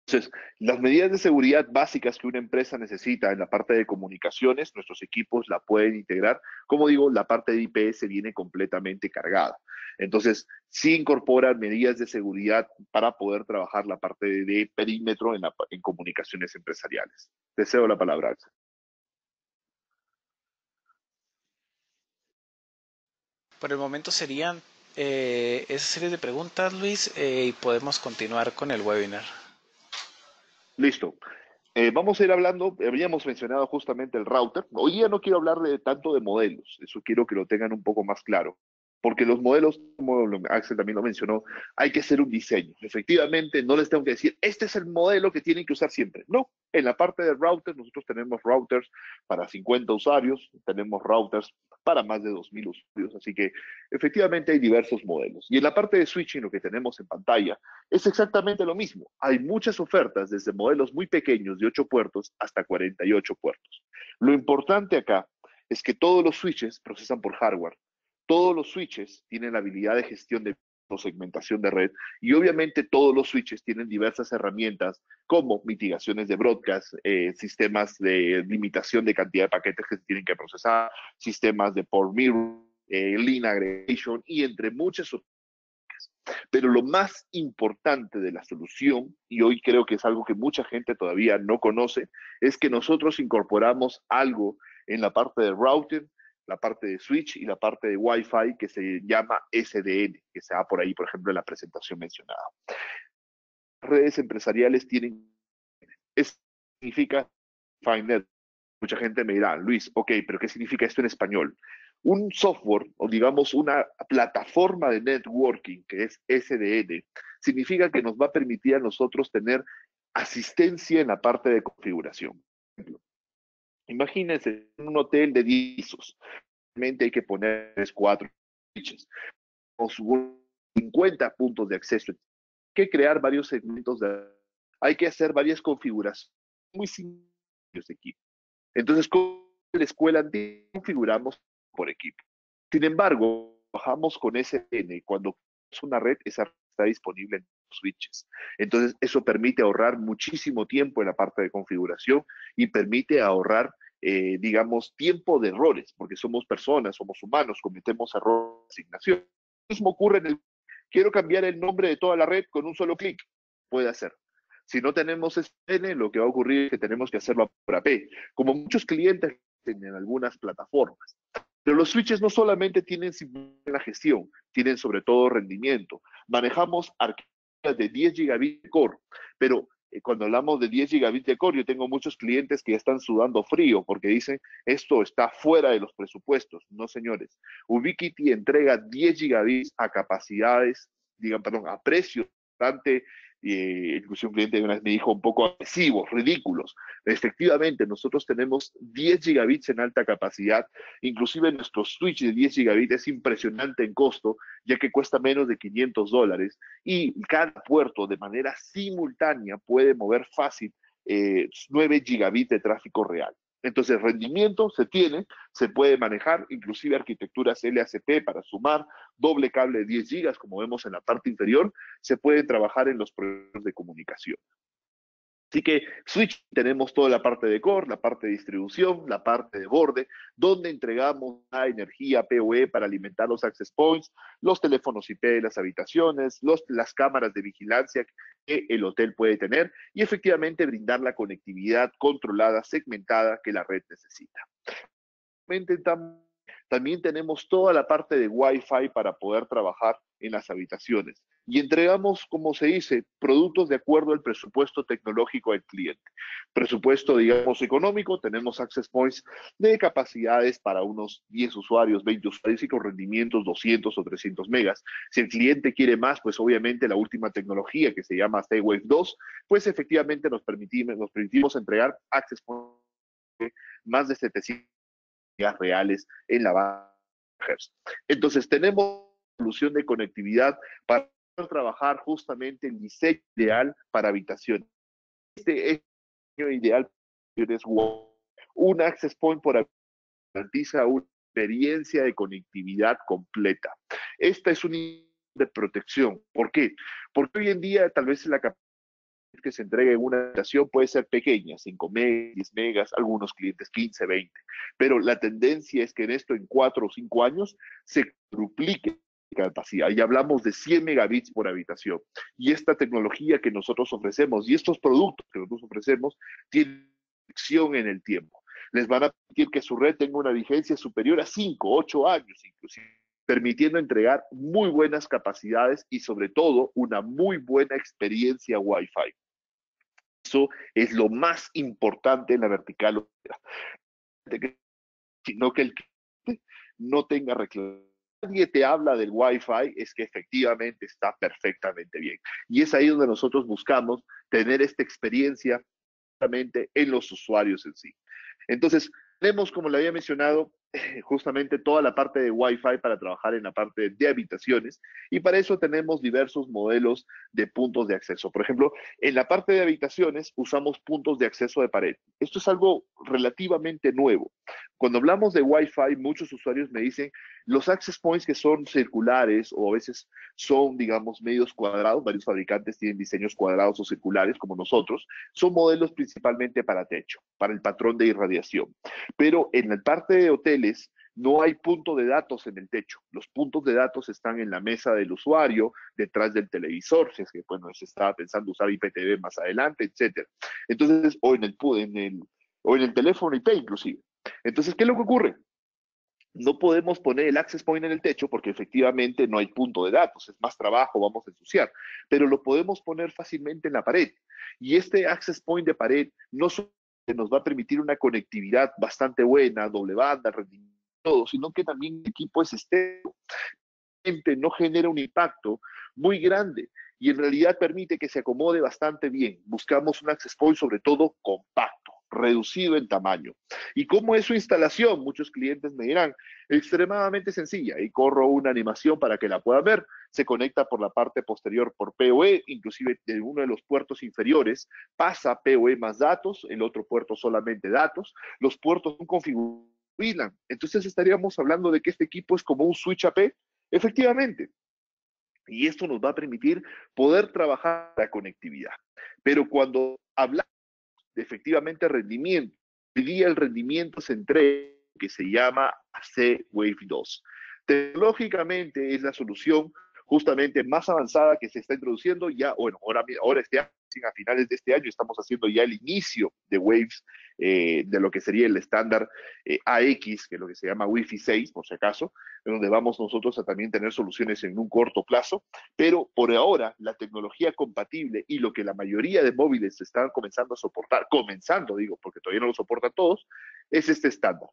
Entonces, las medidas de seguridad básicas que una empresa necesita en la parte de comunicaciones, nuestros equipos la pueden integrar. Como digo, la parte de IPS viene completamente cargada. Entonces, sí incorporan medidas de seguridad para poder trabajar la parte de perímetro en comunicaciones empresariales. Te cedo la palabra, Axel. Por el momento serían esa serie de preguntas, Luis, y podemos continuar con el webinar. Listo. Vamos a ir hablando, habíamos mencionado justamente el router. Hoy día no quiero hablar de tanto de modelos, eso quiero que lo tengan un poco más claro, porque los modelos, como Axel también lo mencionó, hay que hacer un diseño. Efectivamente, no les tengo que decir, este es el modelo que tienen que usar siempre. No, en la parte de router, nosotros tenemos routers para 50 usuarios, tenemos routers para más de 2000 usuarios, así que efectivamente hay diversos modelos. Y en la parte de switching, lo que tenemos en pantalla, es exactamente lo mismo. Hay muchas ofertas, desde modelos muy pequeños de 8 puertos hasta 48 puertos. Lo importante acá es que todos los switches procesan por hardware. Todos los switches tienen la habilidad de gestión de segmentación de red, y obviamente todos los switches tienen diversas herramientas como mitigaciones de broadcast, sistemas de limitación de cantidad de paquetes que se tienen que procesar, sistemas de port mirror, lean aggregation y entre muchas otras. Pero lo más importante de la solución, y hoy creo que es algo que mucha gente todavía no conoce, es que nosotros incorporamos algo en la parte de routing, la parte de switch y la parte de Wi-Fi que se llama SDN, que se da por ahí, por ejemplo, en la presentación mencionada. Las redes empresariales tienen, eso significa Finder. Mucha gente me dirá, Luis, ok, pero ¿qué significa esto en español? Un software, o digamos una plataforma de networking, que es SDN, significa que nos va a permitir a nosotros tener asistencia en la parte de configuración. Por ejemplo, imagínense un hotel de 10 pisos. Realmente hay que poner 4 switches, con 50 puntos de acceso. Hay que crear varios segmentos, hay que hacer varias configuraciones muy simples de equipo. Entonces, con la escuela antigua configuramos por equipo. Sin embargo, trabajamos con SDN. Cuando es una red, esa red está disponible en los switches. Entonces, eso permite ahorrar muchísimo tiempo en la parte de configuración y permite ahorrar, digamos, tiempo de errores, porque somos personas, somos humanos, cometemos errores de asignación. Lo mismo ocurre en el... Quiero cambiar el nombre de toda la red con un solo clic. Puede hacer. Si no tenemos SDN, lo que va a ocurrir es que tenemos que hacerlo por AP, como muchos clientes en algunas plataformas. Pero los switches no solamente tienen la gestión, tienen sobre todo rendimiento. Manejamos arquitecturas de 10 gigabits de core, pero cuando hablamos de 10 gigabits de core, yo tengo muchos clientes que ya están sudando frío porque dicen, esto está fuera de los presupuestos. No, señores. Ubiquiti entrega 10 gigabits a capacidades, perdón, a precios bastante, incluso un cliente una vez me dijo un poco agresivos, ridículos. Efectivamente, nosotros tenemos 10 gigabits en alta capacidad, inclusive nuestro switch de 10 gigabits es impresionante en costo, ya que cuesta menos de $500, y cada puerto de manera simultánea puede mover fácil 9 gigabits de tráfico real. Entonces, rendimiento se tiene, se puede manejar, inclusive arquitecturas LACP para sumar, doble cable de 10 gigas, como vemos en la parte inferior, se pueden trabajar en los proyectos de comunicación. Así que Switch tenemos toda la parte de core, la parte de distribución, la parte de borde, donde entregamos la energía PoE para alimentar los access points, los teléfonos IP de las habitaciones, las cámaras de vigilancia que el hotel puede tener y efectivamente brindar la conectividad controlada, segmentada que la red necesita. También tenemos toda la parte de Wi-Fi para poder trabajar en las habitaciones y entregamos, como se dice, productos de acuerdo al presupuesto tecnológico del cliente. Presupuesto, digamos, económico, tenemos access points de capacidades para unos 10 usuarios, 20 usuarios y con rendimientos 200 o 300 megas. Si el cliente quiere más, pues obviamente la última tecnología que se llama Z-Wave 2, pues efectivamente nos permitimos entregar access points de más de 700 reales en la banda. Entonces, tenemos solución de conectividad para trabajar justamente el diseño ideal para habitaciones. Este es el diseño ideal para un access point por garantiza una experiencia de conectividad completa. Esta es una de protección. ¿Por qué? Porque hoy en día tal vez la capacidad que se entrega en una habitación puede ser pequeña, 5 megas, 10 megas, algunos clientes 15, 20, pero la tendencia es que en esto en 4 o 5 años se duplique la capacidad y hablamos de 100 megabits por habitación. Y esta tecnología que nosotros ofrecemos y estos productos que nosotros ofrecemos tienen acción en el tiempo. Les van a permitir que su red tenga una vigencia superior a 5, 8 años inclusive, permitiendo entregar muy buenas capacidades y sobre todo una muy buena experiencia Wi-Fi. Eso es lo más importante en la vertical, sino que el cliente no tenga reclamación. Nadie te habla del Wi-Fi, es que efectivamente está perfectamente bien. Y es ahí donde nosotros buscamos tener esta experiencia en los usuarios en sí. Entonces, tenemos, como le había mencionado, justamente toda la parte de Wi-Fi para trabajar en la parte de habitaciones y para eso tenemos diversos modelos de puntos de acceso. Por ejemplo, en la parte de habitaciones usamos puntos de acceso de pared. Esto es algo relativamente nuevo. Cuando hablamos de Wi-Fi, muchos usuarios me dicen los access points que son circulares o a veces son, digamos, medios cuadrados. Varios fabricantes tienen diseños cuadrados o circulares como nosotros. Son modelos principalmente para techo, para el patrón de irradiación. Pero en la parte de hoteles no hay punto de datos en el techo. Los puntos de datos están en la mesa del usuario, detrás del televisor, si es que bueno, se estaba pensando usar IPTV más adelante, etcétera. Entonces, o en el teléfono IP inclusive. Entonces, ¿qué es lo que ocurre? No podemos poner el access point en el techo porque efectivamente no hay punto de datos, es más trabajo, vamos a ensuciar, pero lo podemos poner fácilmente en la pared. Y este access point de pared no solo nos va a permitir una conectividad bastante buena, doble banda, rendimiento, todo, sino que también el equipo es estéreo, no genera un impacto muy grande y en realidad permite que se acomode bastante bien. Buscamos un access point sobre todo compacto, reducido en tamaño. ¿Y cómo es su instalación? Muchos clientes me dirán, extremadamente sencilla, y corro una animación para que la puedan ver. Se conecta por la parte posterior por PoE, inclusive de uno de los puertos inferiores pasa PoE más datos, el otro puerto solamente datos. Los puertos son configurados. Entonces estaríamos hablando de que este equipo es como un switch AP, efectivamente. Y esto nos va a permitir poder trabajar la conectividad. Pero cuando hablamos efectivamente rendimiento. Hoy día el rendimiento se entrega que se llama Z-Wave 2. Tecnológicamente es la solución justamente más avanzada que se está introduciendo ya, bueno, ahora este año, a finales de este año estamos haciendo ya el inicio de Waves de lo que sería el estándar AX, que es lo que se llama Wi-Fi 6, por si acaso, en donde vamos nosotros a también tener soluciones en un corto plazo, pero por ahora la tecnología compatible y lo que la mayoría de móviles están comenzando a soportar, digo, porque todavía no lo soportan todos, es este estándar,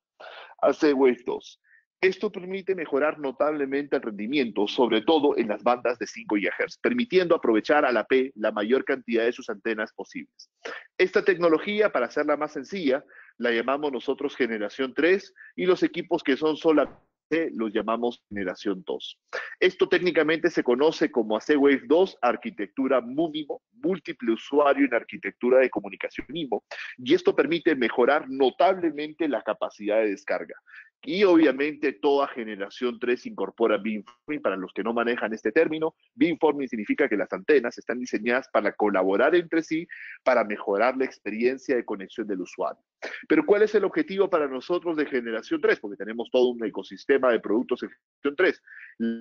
Z-Wave 2. Esto permite mejorar notablemente el rendimiento, sobre todo en las bandas de 5 GHz, permitiendo aprovechar a la P la mayor cantidad de sus antenas posibles. Esta tecnología, para hacerla más sencilla, la llamamos nosotros generación 3 y los equipos que son solamente los llamamos generación 2. Esto técnicamente se conoce como Z-Wave 2, arquitectura MUMIMO, múltiple usuario en arquitectura de comunicación MIMO, y esto permite mejorar notablemente la capacidad de descarga. Y obviamente toda generación 3 incorpora beamforming. Para los que no manejan este término, beamforming significa que las antenas están diseñadas para colaborar entre sí, para mejorar la experiencia de conexión del usuario. Pero ¿cuál es el objetivo para nosotros de generación 3? Porque tenemos todo un ecosistema de productos de generación 3.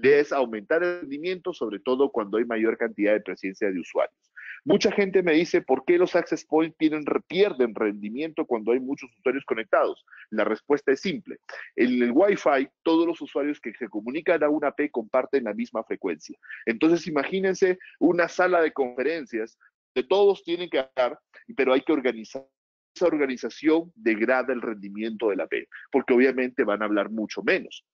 Es aumentar el rendimiento, sobre todo cuando hay mayor cantidad de presencia de usuarios. Mucha gente me dice, ¿por qué los access points pierden rendimiento cuando hay muchos usuarios conectados? La respuesta es simple. En el Wi-Fi, todos los usuarios que se comunican a una AP comparten la misma frecuencia. Entonces, imagínense una sala de conferencias de todos tienen que hablar, pero hay que organizar. Esa organización degrada el rendimiento de la AP, porque obviamente van a hablar mucho menos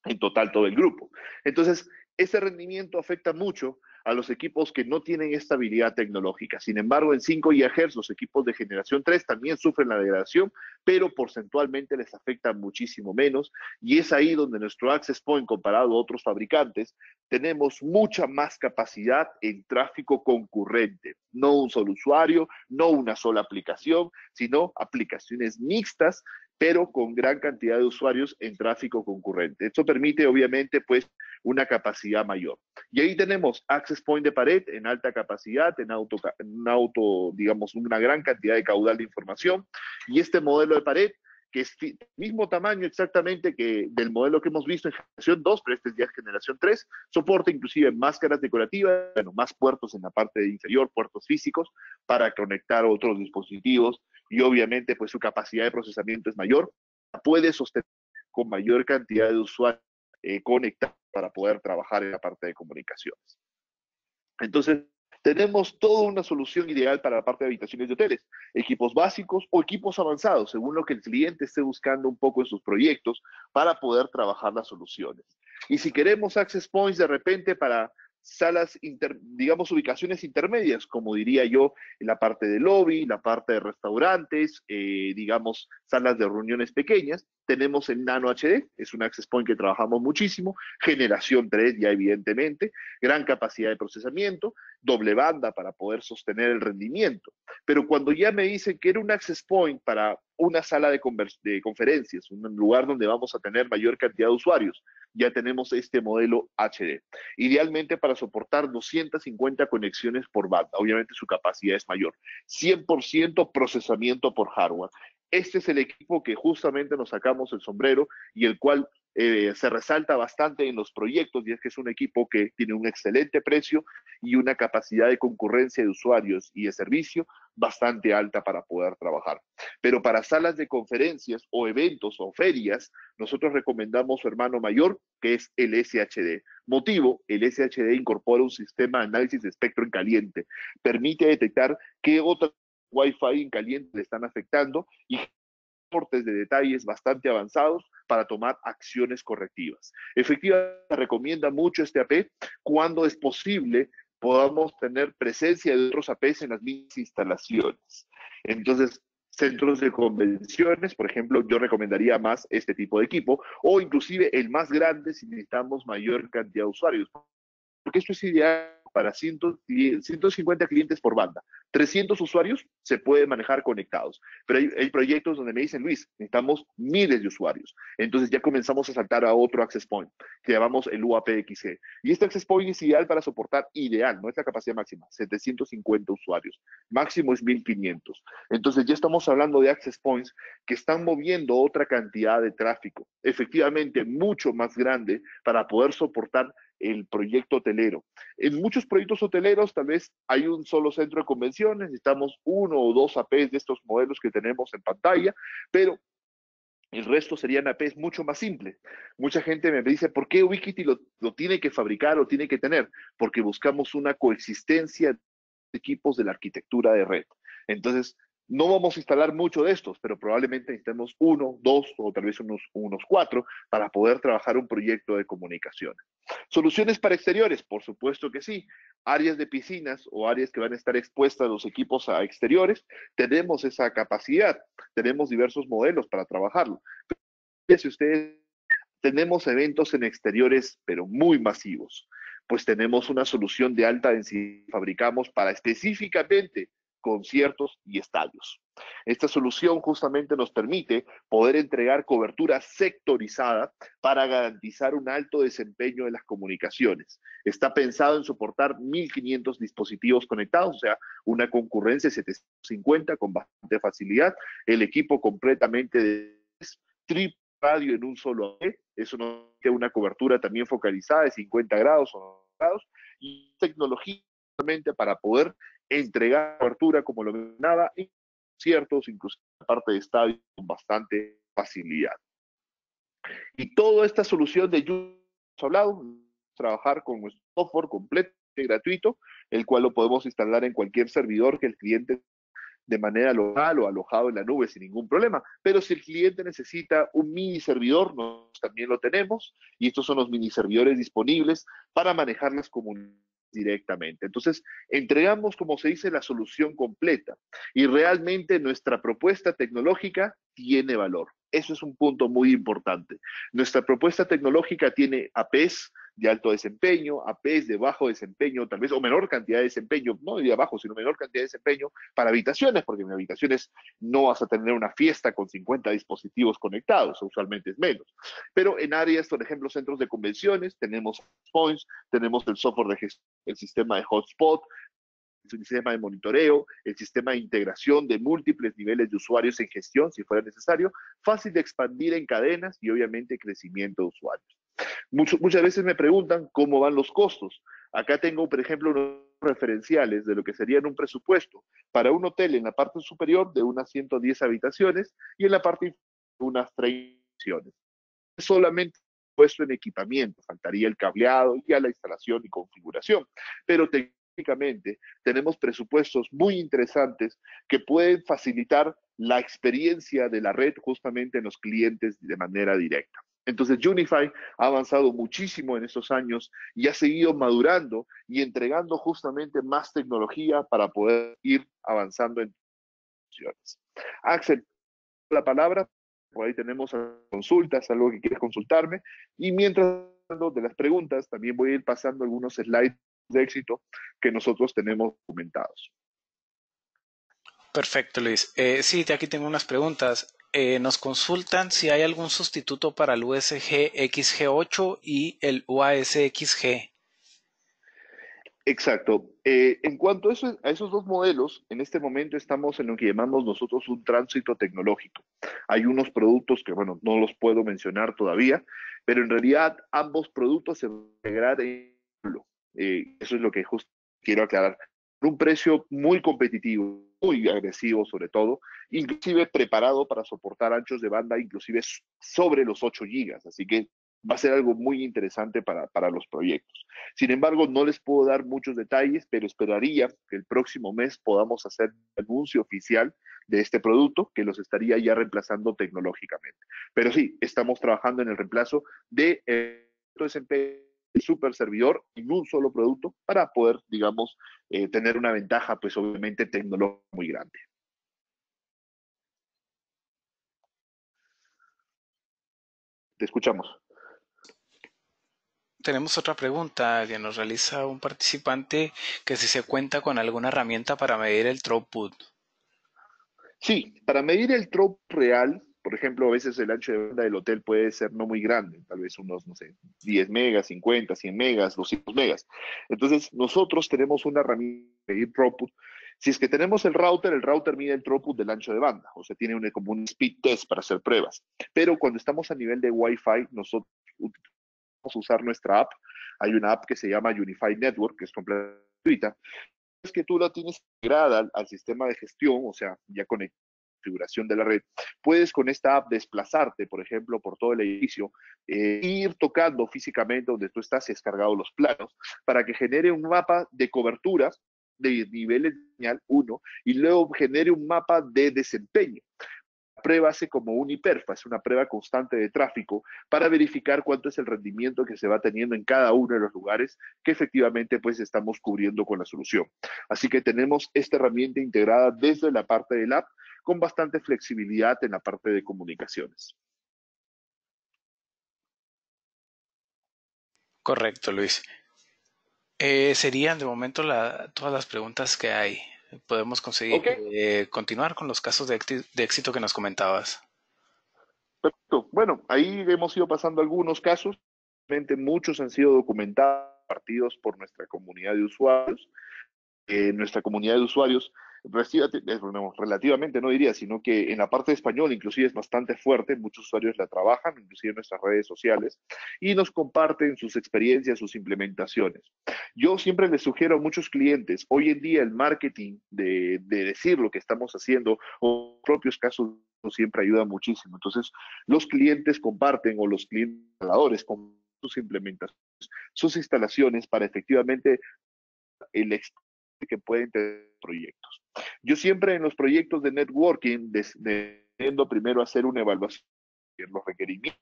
en total todo el grupo. Entonces, ese rendimiento afecta mucho a los equipos que no tienen estabilidad tecnológica. Sin embargo, en 5 GHz los equipos de generación 3 también sufren la degradación, pero porcentualmente les afecta muchísimo menos, y es ahí donde nuestro access point, comparado a otros fabricantes, tenemos mucha más capacidad en tráfico concurrente. No un solo usuario, no una sola aplicación, sino aplicaciones mixtas, pero con gran cantidad de usuarios en tráfico concurrente. Esto permite, obviamente, pues, una capacidad mayor. Y ahí tenemos access point de pared en alta capacidad, digamos, una gran cantidad de caudal de información. Y este modelo de pared, que es mismo tamaño exactamente que del modelo que hemos visto en generación 2, pero este es ya generación 3, soporta inclusive máscaras decorativas, bueno, más puertos en la parte inferior, puertos físicos, para conectar otros dispositivos, y obviamente pues su capacidad de procesamiento es mayor, puede sostener con mayor cantidad de usuarios conectados para poder trabajar en la parte de comunicaciones. Entonces, tenemos toda una solución ideal para la parte de habitaciones de hoteles, equipos básicos o equipos avanzados, según lo que el cliente esté buscando un poco en sus proyectos para poder trabajar las soluciones. Y si queremos access points de repente para salas, digamos, ubicaciones intermedias, como diría yo, en la parte de lobby, la parte de restaurantes, digamos, salas de reuniones pequeñas, tenemos el Nano HD, es un access point que trabajamos muchísimo, generación 3 ya evidentemente, gran capacidad de procesamiento, doble banda para poder sostener el rendimiento. Pero cuando ya me dicen que era un access point para una sala de conferencias, un lugar donde vamos a tener mayor cantidad de usuarios, ya tenemos este modelo HD. Idealmente para soportar 250 conexiones por banda. Obviamente su capacidad es mayor. 100% procesamiento por hardware. Este es el equipo que justamente nos sacamos el sombrero y el cual se resalta bastante en los proyectos, y es que es un equipo que tiene un excelente precio y una capacidad de concurrencia de usuarios y de servicio bastante alta para poder trabajar. Pero para salas de conferencias o eventos o ferias, nosotros recomendamos su hermano mayor, que es el SHD. Motivo, el SHD incorpora un sistema de análisis de espectro en caliente. Permite detectar qué otras Wi-Fi en caliente le están afectando y reportes de detalles bastante avanzados para tomar acciones correctivas. Efectivamente, recomienda mucho este AP cuando es posible podamos tener presencia de otros APs en las mismas instalaciones. Entonces, centros de convenciones, por ejemplo, yo recomendaría más este tipo de equipo, o inclusive el más grande si necesitamos mayor cantidad de usuarios, porque esto es ideal para 150 clientes por banda. 300 usuarios se pueden manejar conectados, pero hay proyectos donde me dicen, Luis, necesitamos miles de usuarios. Entonces ya comenzamos a saltar a otro access point, que llamamos el UAPXG. Y este access point es ideal para soportar, ideal, no es la capacidad máxima, 750 usuarios. Máximo es 1500. Entonces ya estamos hablando de access points que están moviendo otra cantidad de tráfico, efectivamente mucho más grande para poder soportar el proyecto hotelero. En muchos proyectos hoteleros tal vez hay un solo centro de convenciones, necesitamos 1 o 2 APs de estos modelos que tenemos en pantalla, pero el resto serían APs mucho más simples. Mucha gente me dice, ¿por qué Ubiquiti lo tiene que fabricar o tiene que tener? Porque buscamos una coexistencia de equipos de la arquitectura de red. Entonces, no vamos a instalar mucho de estos, pero probablemente necesitemos 1, 2 o tal vez unos 4 para poder trabajar un proyecto de comunicación. ¿Soluciones para exteriores? Por supuesto que sí. Áreas de piscinas o áreas que van a estar expuestas los equipos a exteriores, tenemos esa capacidad, tenemos diversos modelos para trabajarlo. Pero si ustedes tenemos eventos en exteriores, pero muy masivos, pues tenemos una solución de alta densidad que fabricamos para específicamente conciertos y estadios. Esta solución justamente nos permite poder entregar cobertura sectorizada para garantizar un alto desempeño de las comunicaciones. Está pensado en soportar 1.500 dispositivos conectados, o sea, una concurrencia de 750 con bastante facilidad. El equipo completamente de triple radio en un solo AP, eso nos da una cobertura también focalizada de 50 grados o grados, y tecnología para poder entregar cobertura, como lo mencionaba, en conciertos, incluso en la parte de estadio, con bastante facilidad. Y toda esta solución de hemos hablado, trabajar con nuestro software completamente gratuito, el cual lo podemos instalar en cualquier servidor que el cliente de manera local o alojado en la nube sin ningún problema. Pero si el cliente necesita un mini servidor, nosotros también lo tenemos, y estos son los mini servidores disponibles para manejar las comunidades directamente. Entonces, entregamos, como se dice, la solución completa, y realmente nuestra propuesta tecnológica tiene valor. Eso es un punto muy importante. Nuestra propuesta tecnológica tiene APs de alto desempeño, APs de bajo desempeño, tal vez, o menor cantidad de desempeño, no de bajo, sino menor cantidad de desempeño para habitaciones, porque en habitaciones no vas a tener una fiesta con 50 dispositivos conectados, usualmente es menos. Pero en áreas, por ejemplo, centros de convenciones, tenemos points, tenemos el software de gestión, el sistema de hotspot, el sistema de monitoreo, el sistema de integración de múltiples niveles de usuarios en gestión, si fuera necesario, fácil de expandir en cadenas y obviamente crecimiento de usuarios. Muchas veces me preguntan cómo van los costos. Acá tengo, por ejemplo, unos referenciales de lo que sería en un presupuesto para un hotel en la parte superior de unas 110 habitaciones y en la parte inferior de unas 30 habitaciones. Solamente puesto en equipamiento, faltaría el cableado y a la instalación y configuración, pero técnicamente tenemos presupuestos muy interesantes que pueden facilitar la experiencia de la red justamente en los clientes de manera directa. Entonces, Unify ha avanzado muchísimo en estos años y ha seguido madurando y entregando justamente más tecnología para poder ir avanzando en funciones. Axel, la palabra, por ahí tenemos consultas, algo que quieres consultarme, y mientras de las preguntas, también voy a ir pasando algunos slides de éxito que nosotros tenemos documentados. Perfecto, Luis. Sí, aquí tengo unas preguntas. Nos consultan si hay algún sustituto para el USG XG8 y el UASXG. Exacto. En cuanto a esos dos modelos, en este momento estamos en lo que llamamos nosotros un tránsito tecnológico. Hay unos productos que, bueno, no los puedo mencionar todavía, pero en realidad ambos productos se van a integrar en uno. Eso es lo que justo quiero aclarar. Un precio muy competitivo, muy agresivo sobre todo, inclusive preparado para soportar anchos de banda, inclusive sobre los 8 gigas. Así que va a ser algo muy interesante para los proyectos. Sin embargo, no les puedo dar muchos detalles, pero esperaría que el próximo mes podamos hacer el anuncio oficial de este producto que los estaría ya reemplazando tecnológicamente. Pero sí, estamos trabajando en el reemplazo de el super servidor en un solo producto para poder, digamos, tener una ventaja, pues obviamente tecnológica muy grande. Te escuchamos. Tenemos otra pregunta que nos realiza un participante, que si se cuenta con alguna herramienta para medir el throughput. Sí, para medir el throughput real, por ejemplo, a veces el ancho de banda del hotel puede ser no muy grande, tal vez unos, no sé, 10 megas, 50, 100 megas, 200 megas. Entonces, nosotros tenemos una herramienta de medir throughput. Si es que tenemos el router mide el throughput del ancho de banda, o sea, tiene como un speed test para hacer pruebas. Pero cuando estamos a nivel de Wi-Fi, nosotros vamos a usar nuestra app. Hay una app que se llama Unify Network, que es completamente gratuita. Es que tú la tienes integrada al sistema de gestión, o sea, ya con configuración de la red, puedes con esta app desplazarte, por ejemplo, por todo el edificio, ir tocando físicamente donde tú estás descargado los planos, para que genere un mapa de coberturas de niveles de señal 1 y luego genere un mapa de desempeño. La prueba hace como un hiperfa, es una prueba constante de tráfico para verificar cuánto es el rendimiento que se va teniendo en cada uno de los lugares que efectivamente pues estamos cubriendo con la solución. Así que tenemos esta herramienta integrada desde la parte del app con bastante flexibilidad en la parte de comunicaciones. Correcto, Luis. Serían de momento todas las preguntas que hay. podemos conseguir Ok, continuar con los casos de éxito que nos comentabas. perfecto. Bueno, ahí hemos ido pasando algunos casos. Realmente muchos han sido documentados, partidos por nuestra comunidad de usuarios. Nuestra comunidad de usuarios bueno, relativamente no diría, sino que en la parte de español inclusive es bastante fuerte, muchos usuarios la trabajan, inclusive en nuestras redes sociales, y nos comparten sus experiencias, sus implementaciones. Yo siempre les sugiero a muchos clientes, hoy en día el marketing de decir lo que estamos haciendo o propios casos siempre ayuda muchísimo. Entonces, los clientes comparten o los clientes instaladores con sus implementaciones, sus instalaciones para efectivamente el que pueden tener proyectos. Yo siempre en los proyectos de networking, teniendo primero hacer una evaluación de los requerimientos,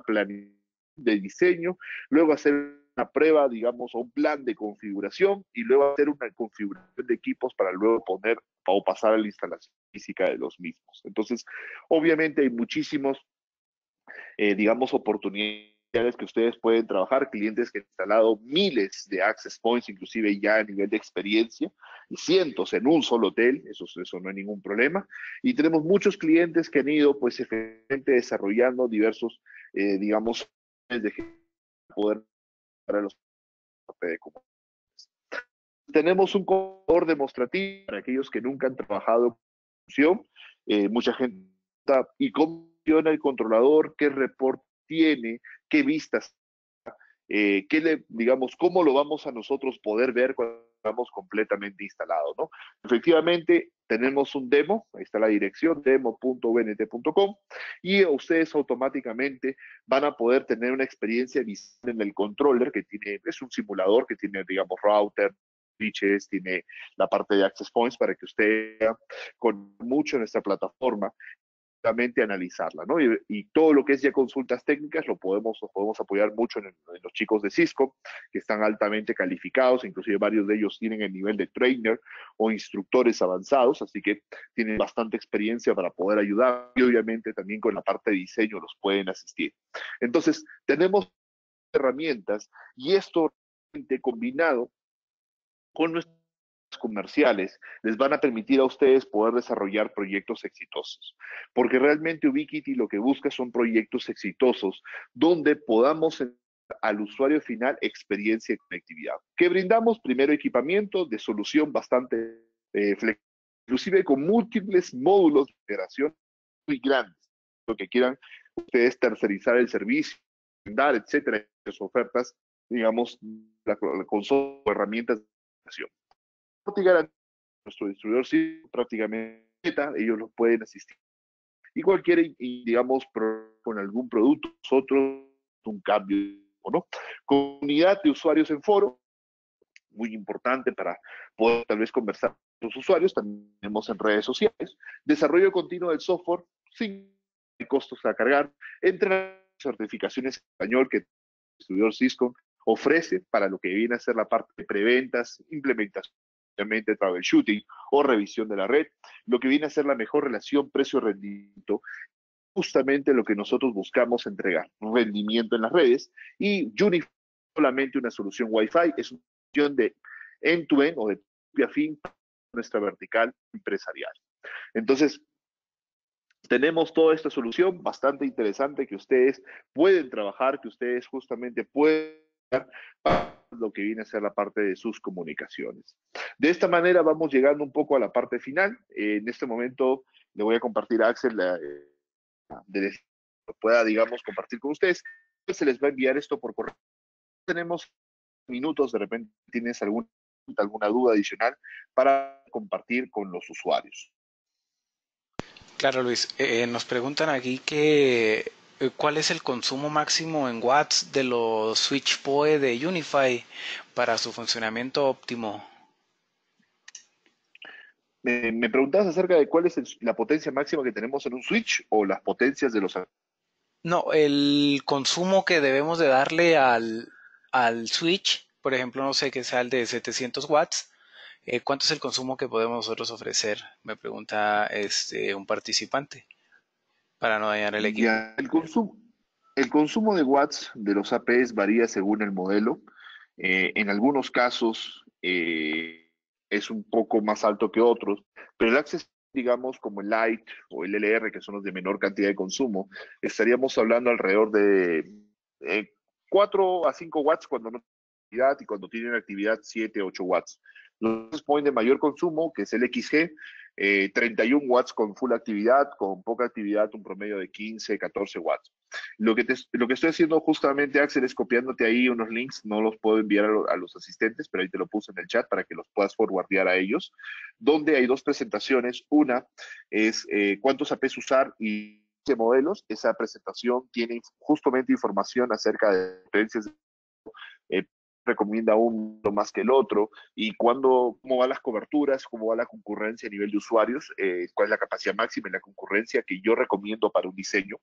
plan de diseño, luego hacer una prueba, digamos, o un plan de configuración y luego hacer una configuración de equipos para luego poner o pasar a la instalación física de los mismos. Entonces, obviamente hay muchísimos digamos, oportunidades que ustedes pueden trabajar, clientes que han instalado miles de access points, inclusive ya a nivel de experiencia, y cientos en un solo hotel, eso no hay ningún problema. Y tenemos muchos clientes que han ido, pues, efectivamente desarrollando diversos, digamos, de poder para los de tenemos un contador demostrativo para aquellos que nunca han trabajado en función. Mucha gente está, y cómo funciona el controlador, qué report tiene, qué vistas, digamos, cómo lo vamos a nosotros poder ver cuando estamos completamente instalados, ¿no? Efectivamente, tenemos un demo, ahí está la dirección, demo.bnt.com, y ustedes automáticamente van a poder tener una experiencia visual en el controller que tiene, es un simulador que tiene, digamos, router, switches, tiene la parte de access points para que usted con mucho en esta plataforma analizarla, ¿no? Y todo lo que es ya consultas técnicas los podemos apoyar mucho en los chicos de Cisco, que están altamente calificados, inclusive varios de ellos tienen el nivel de trainer o instructores avanzados, así que tienen bastante experiencia para poder ayudar y obviamente también con la parte de diseño los pueden asistir. Entonces, tenemos herramientas y esto combinado con nuestros comerciales les van a permitir a ustedes poder desarrollar proyectos exitosos. Porque realmente Ubiquiti lo que busca son proyectos exitosos donde podamos al usuario final experiencia y conectividad. Que brindamos primero equipamiento de solución bastante flexible, inclusive con múltiples módulos de operación muy grandes, lo que quieran ustedes tercerizar el servicio, dar, etcétera, las ofertas, digamos, con herramientas de operación. Nuestro distribuidor sí prácticamente ellos los pueden asistir. Y cualquier, digamos, con algún producto, nosotros un cambio, ¿no? Comunidad de usuarios en foro, muy importante para poder tal vez conversar con los usuarios, también tenemos en redes sociales, desarrollo continuo del software sin costos a cargar, entre las certificaciones en español que el distribuidor Cisco ofrece para lo que viene a ser la parte de preventas, implementación troubleshooting o revisión de la red, lo que viene a ser la mejor relación precio-rendimiento, justamente lo que nosotros buscamos entregar, rendimiento en las redes, y Unify solamente una solución Wi-Fi, es una solución de end-to-end o de principio a fin nuestra vertical empresarial. Entonces, tenemos toda esta solución bastante interesante que ustedes pueden trabajar, que ustedes justamente pueden para lo que viene a ser la parte de sus comunicaciones. De esta manera vamos llegando un poco a la parte final. En este momento le voy a compartir a Axel de que pueda, digamos, compartir con ustedes. Se les va a enviar esto por correo. Tenemos minutos, de repente tienes alguna duda adicional para compartir con los usuarios. Claro, Luis. Nos preguntan aquí que cuál es el consumo máximo en watts de los switch PoE de Unify para su funcionamiento óptimo. Me preguntabas acerca de cuál es la potencia máxima que tenemos en un switch o las potencias de los... No, el consumo que debemos de darle al switch, por ejemplo, no sé, que sea el de 700 watts, ¿cuánto es el consumo que podemos nosotros ofrecer? Me pregunta un participante para no dañar el equipo. Ya, el consumo de watts de los APs varía según el modelo. En algunos casos es un poco más alto que otros, pero el Access, digamos, como el Lite o el LR, que son los de menor cantidad de consumo, estaríamos hablando alrededor de 4 a 5 watts cuando no tienen actividad y cuando tienen actividad 7, 8 watts. Los point de mayor consumo, que es el XG, 31 watts con full actividad, con poca actividad un promedio de 15, 14 watts. Lo que estoy haciendo justamente, Axel, es copiándote ahí unos links, no los puedo enviar a los asistentes, pero ahí te lo puse en el chat para que los puedas forwardear a ellos, donde hay dos presentaciones. Una es cuántos APs usar y qué modelos. Esa presentación tiene justamente información acerca de potencias eh, recomienda uno más que el otro, y cómo van las coberturas, cómo va la concurrencia a nivel de usuarios, cuál es la capacidad máxima y la concurrencia que yo recomiendo para un diseño,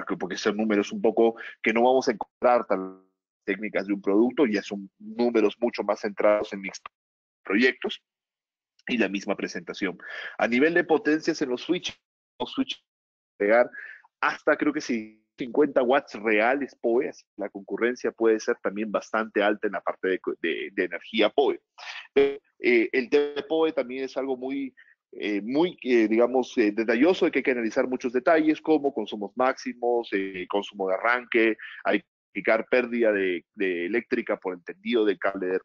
porque son números un poco que no vamos a encontrar tan técnicas de un producto, ya son números mucho más centrados en mis proyectos y la misma presentación. A nivel de potencias en los switches pegar hasta creo que sí 50 watts reales PoE, la concurrencia puede ser también bastante alta en la parte de energía PoE. El tema de PoE también es algo digamos, detalloso, que hay que analizar muchos detalles como consumos máximos, consumo de arranque, hay que indicar pérdida de eléctrica por el tendido del cable de.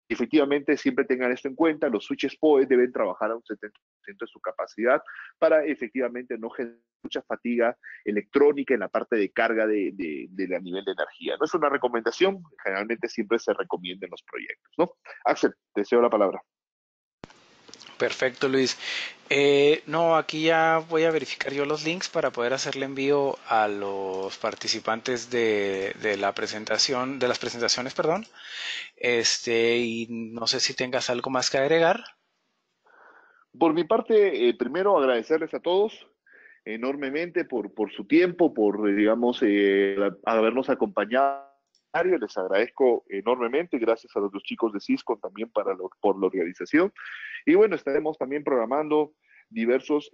Efectivamente, siempre tengan esto en cuenta, los switches PoE deben trabajar a un 70% de su capacidad para efectivamente no generar mucha fatiga electrónica en la parte de carga a nivel de energía. No es una recomendación, generalmente siempre se recomienda en los proyectos, ¿no? Axel, te deseo la palabra. Perfecto, Luis. No, aquí ya voy a verificar yo los links para poder hacerle envío a los participantes de la presentación, de las presentaciones, perdón. Y no sé si tengas algo más que agregar. Por mi parte, primero agradecerles a todos enormemente por su tiempo, digamos, habernos acompañado. Les agradezco enormemente, gracias a los chicos de Cisco también por la organización. Y bueno, estaremos también programando diversos,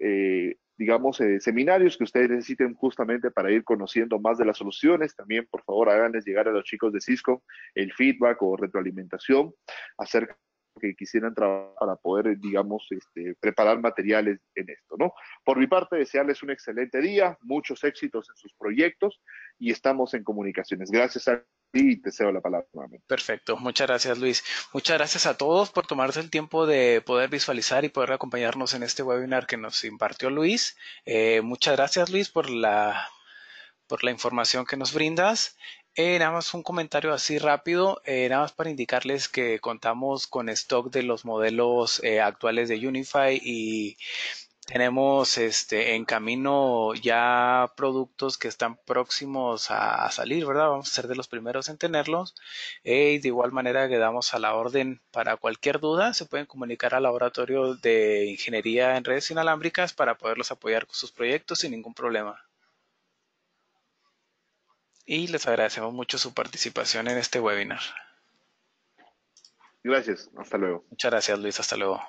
digamos, seminarios que ustedes necesiten justamente para ir conociendo más de las soluciones. También, por favor, háganles llegar a los chicos de Cisco el feedback o retroalimentación acerca que quisieran trabajar para poder, digamos, preparar materiales en esto, ¿no? Por mi parte, desearles un excelente día, muchos éxitos en sus proyectos y estamos en comunicaciones. Gracias a ti y te cedo la palabra nuevamente. Perfecto, muchas gracias, Luis. Muchas gracias a todos por tomarse el tiempo de poder visualizar y poder acompañarnos en este webinar que nos impartió Luis. Muchas gracias, Luis, por la información que nos brindas. Nada más un comentario así rápido, nada más para indicarles que contamos con stock de los modelos actuales de Unify y tenemos en camino ya productos que están próximos a salir, ¿verdad? Vamos a ser de los primeros en tenerlos. Y de igual manera quedamos a la orden para cualquier duda. Se pueden comunicar al laboratorio de ingeniería en redes inalámbricas para poderlos apoyar con sus proyectos sin ningún problema. Y les agradecemos mucho su participación en este webinar. Gracias, hasta luego. Muchas gracias, Luis. Hasta luego.